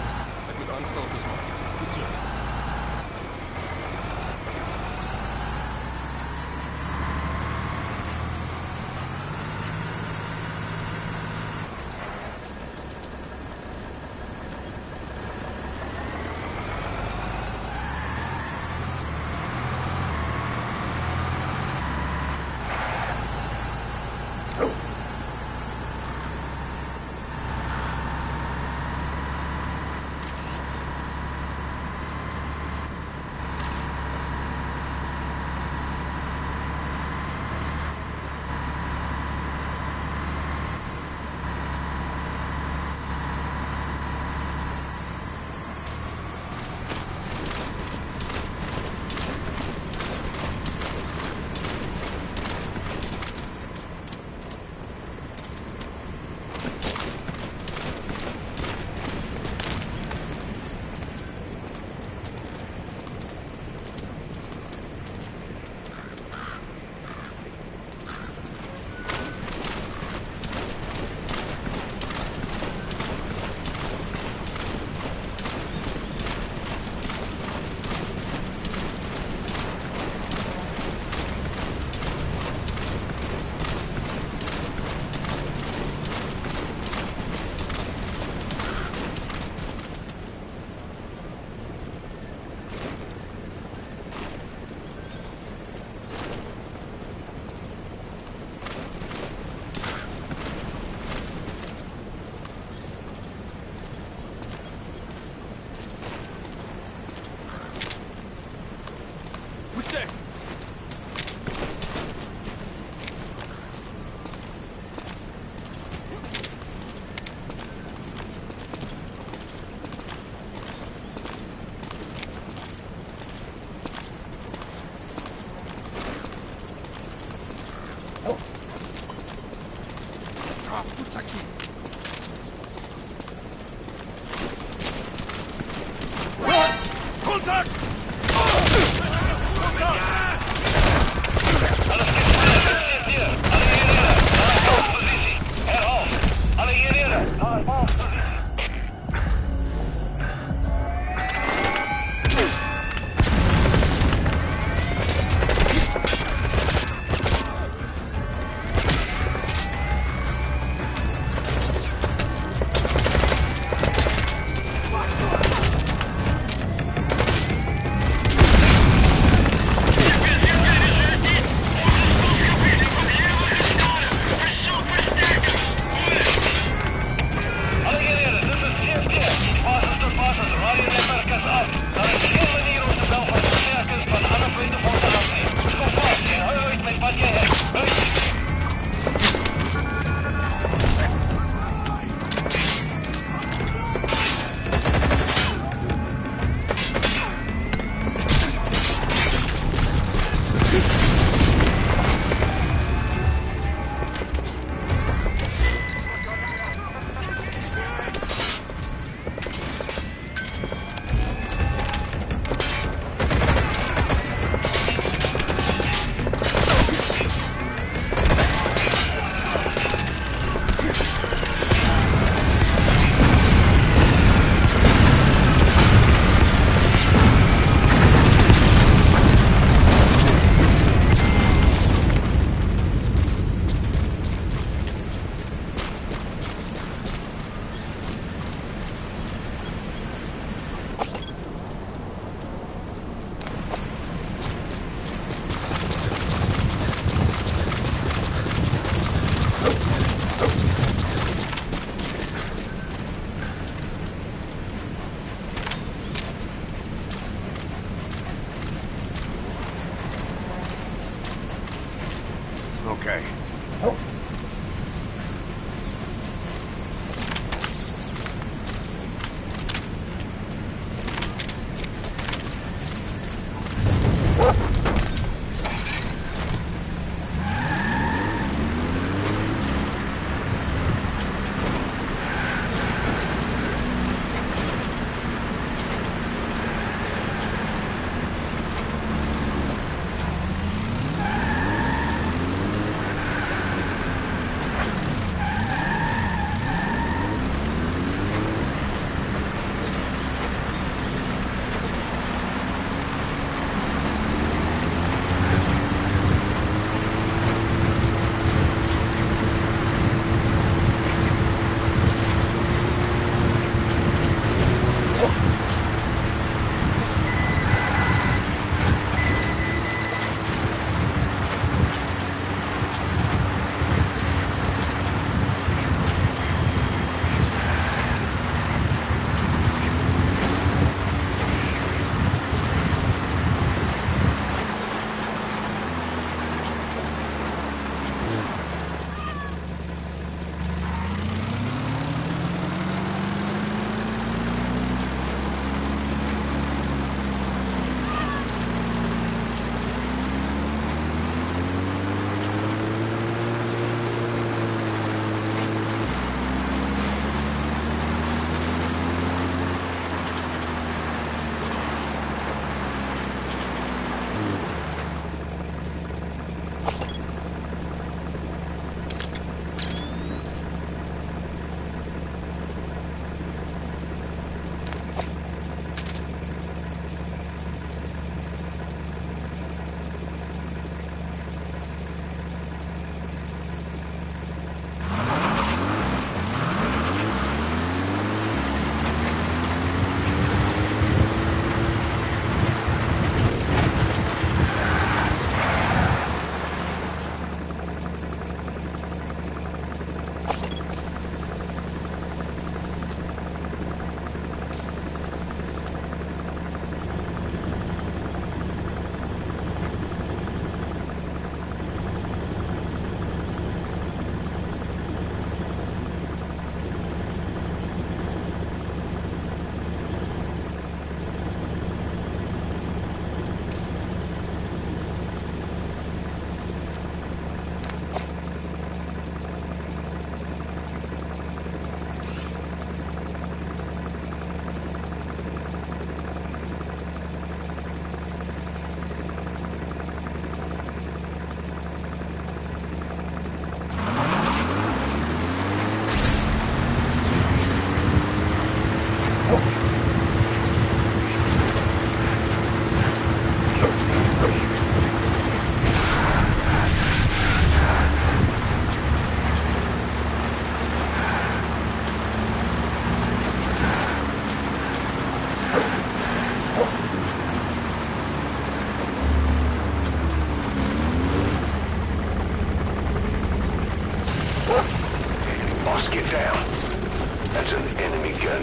ek moet aanstaltes maak. Goed so.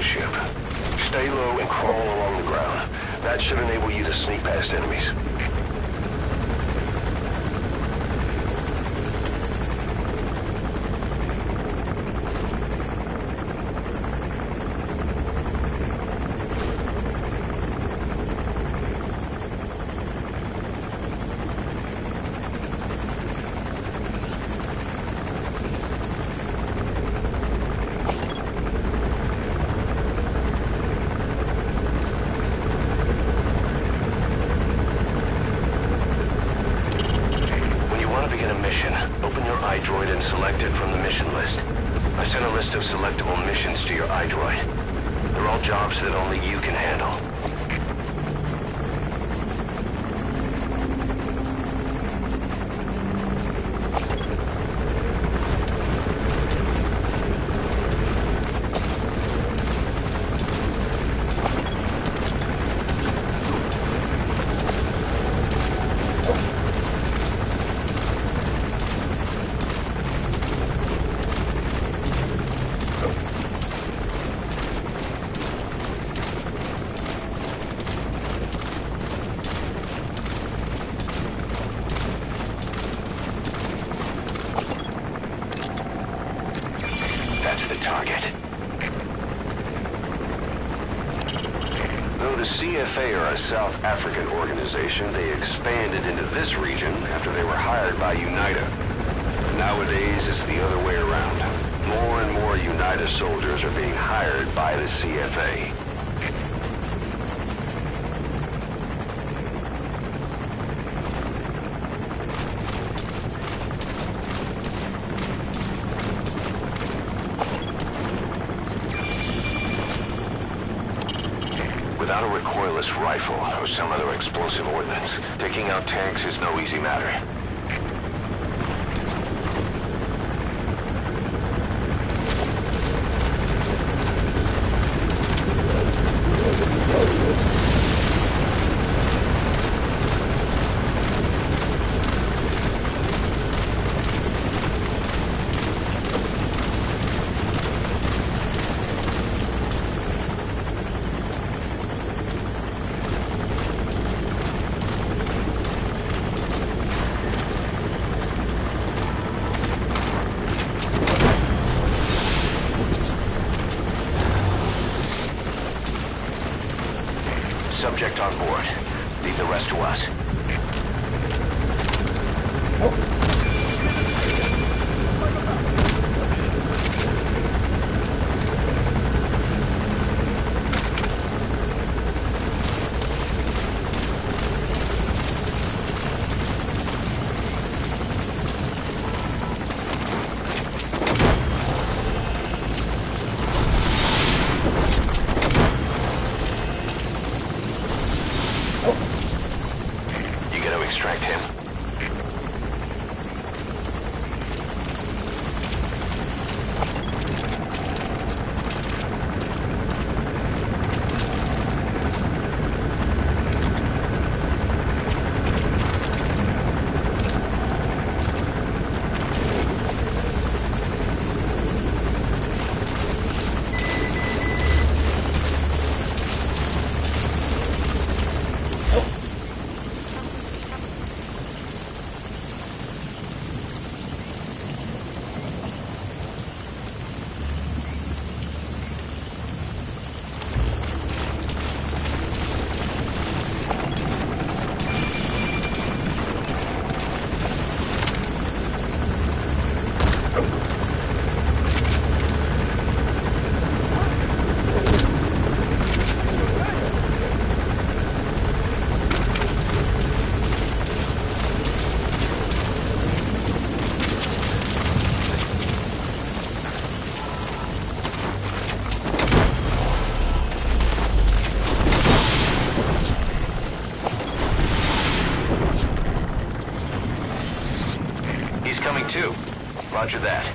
ship. Stay low and crawl along the ground. That should enable you to sneak past enemies. iDroid and select it from the mission list. I sent a list of selectable missions to your iDroid. They're all jobs that only you can handle. That's the target. Though the CFA are a South African organization, they expanded into this region after they were hired by UNITA. Nowadays, it's the other way around. More and more UNITA soldiers are being hired by the CFA. Without a recoilless rifle or some other explosive ordnance, taking out tanks is no easy matter. Subject on board. Leave the rest to us. Extract him. He's coming too. Roger that.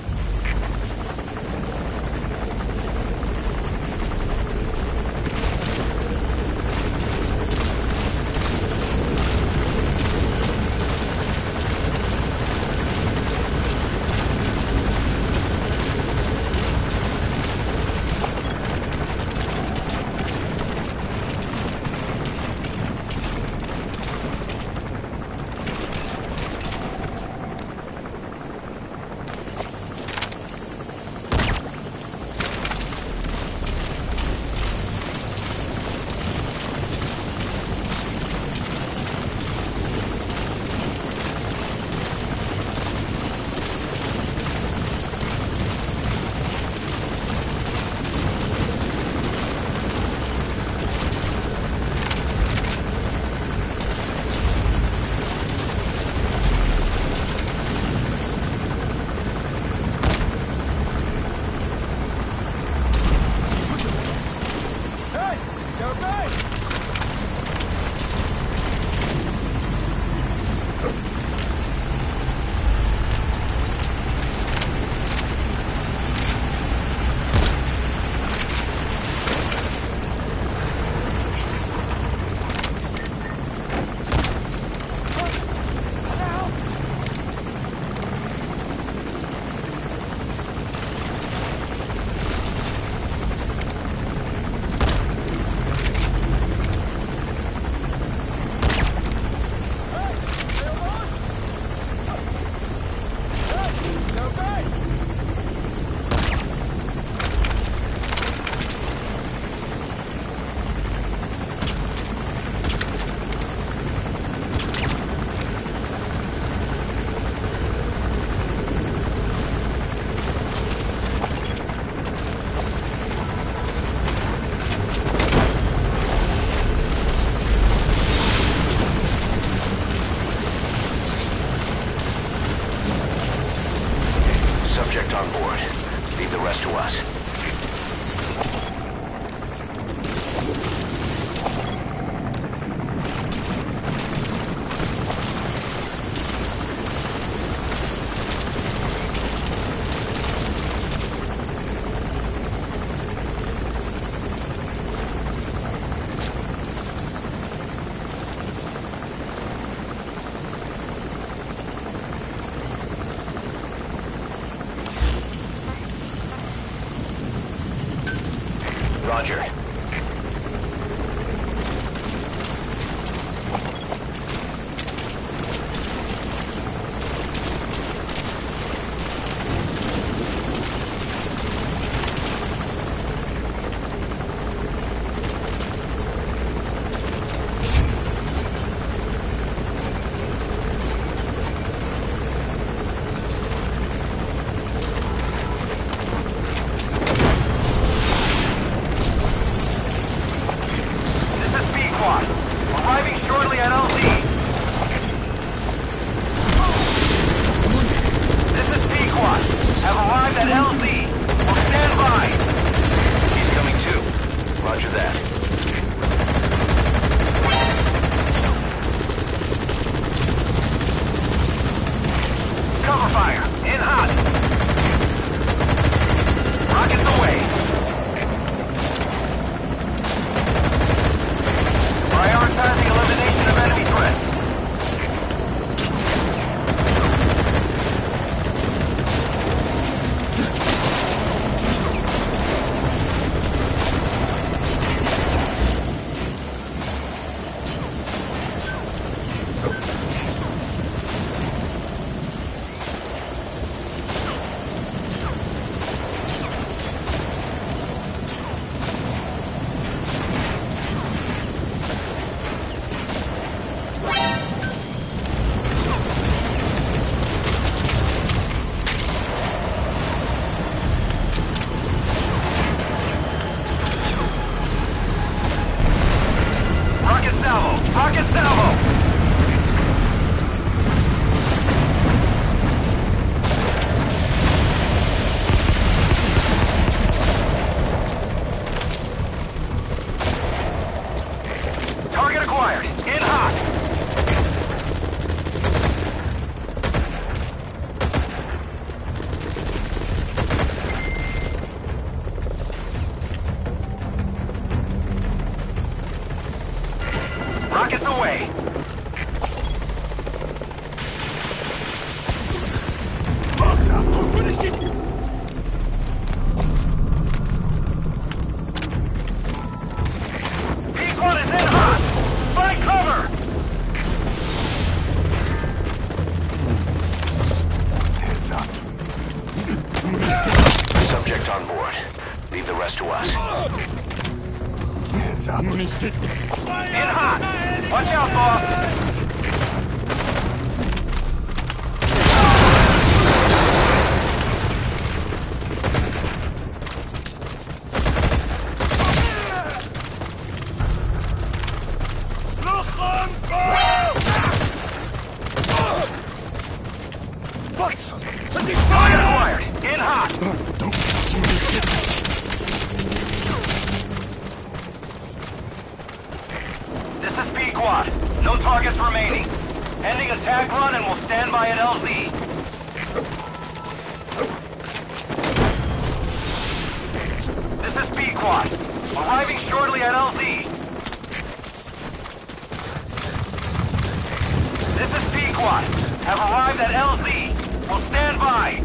Roger. squad. No targets remaining. Ending attack run and we'll stand by at LZ. This is B-Quad. Arriving shortly at LZ. This is B-Quad. Have arrived at LZ. We'll stand by.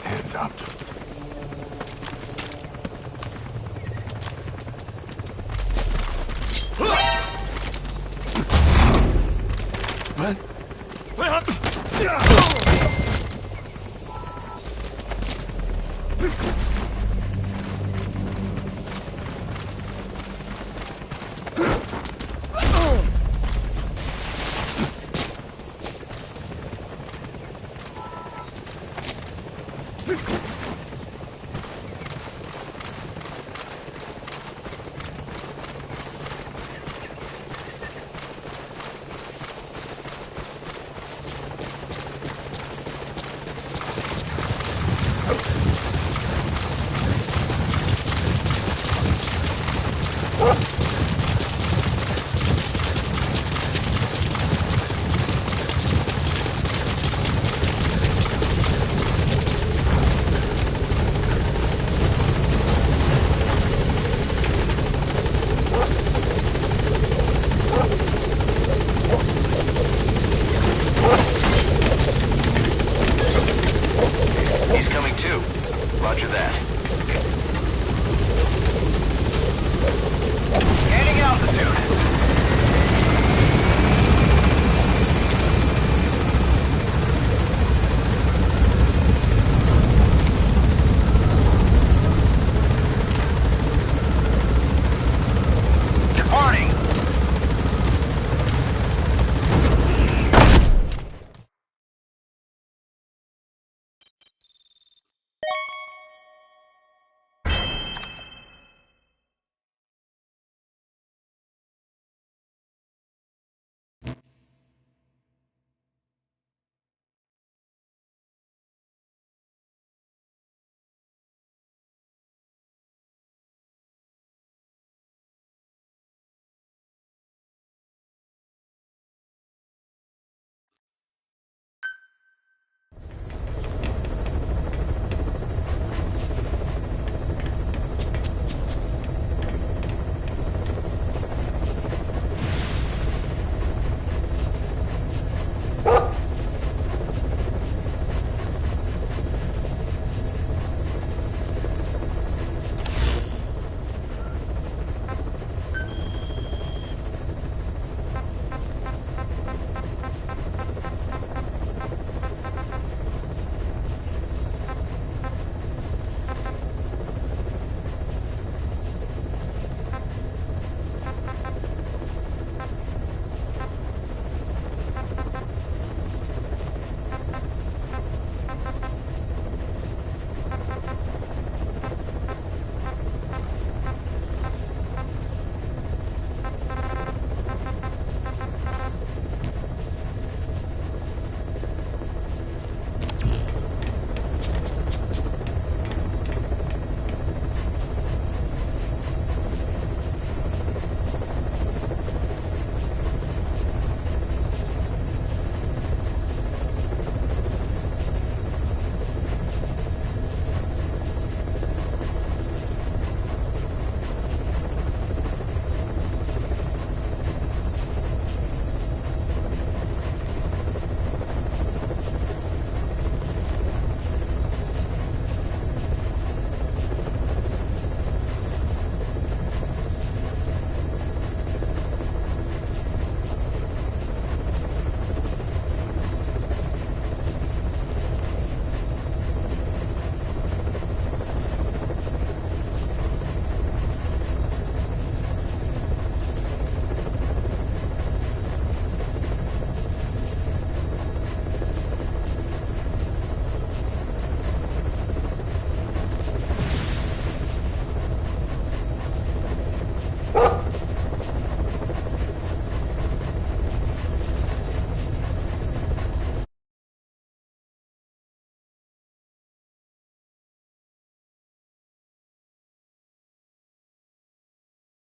Hands up.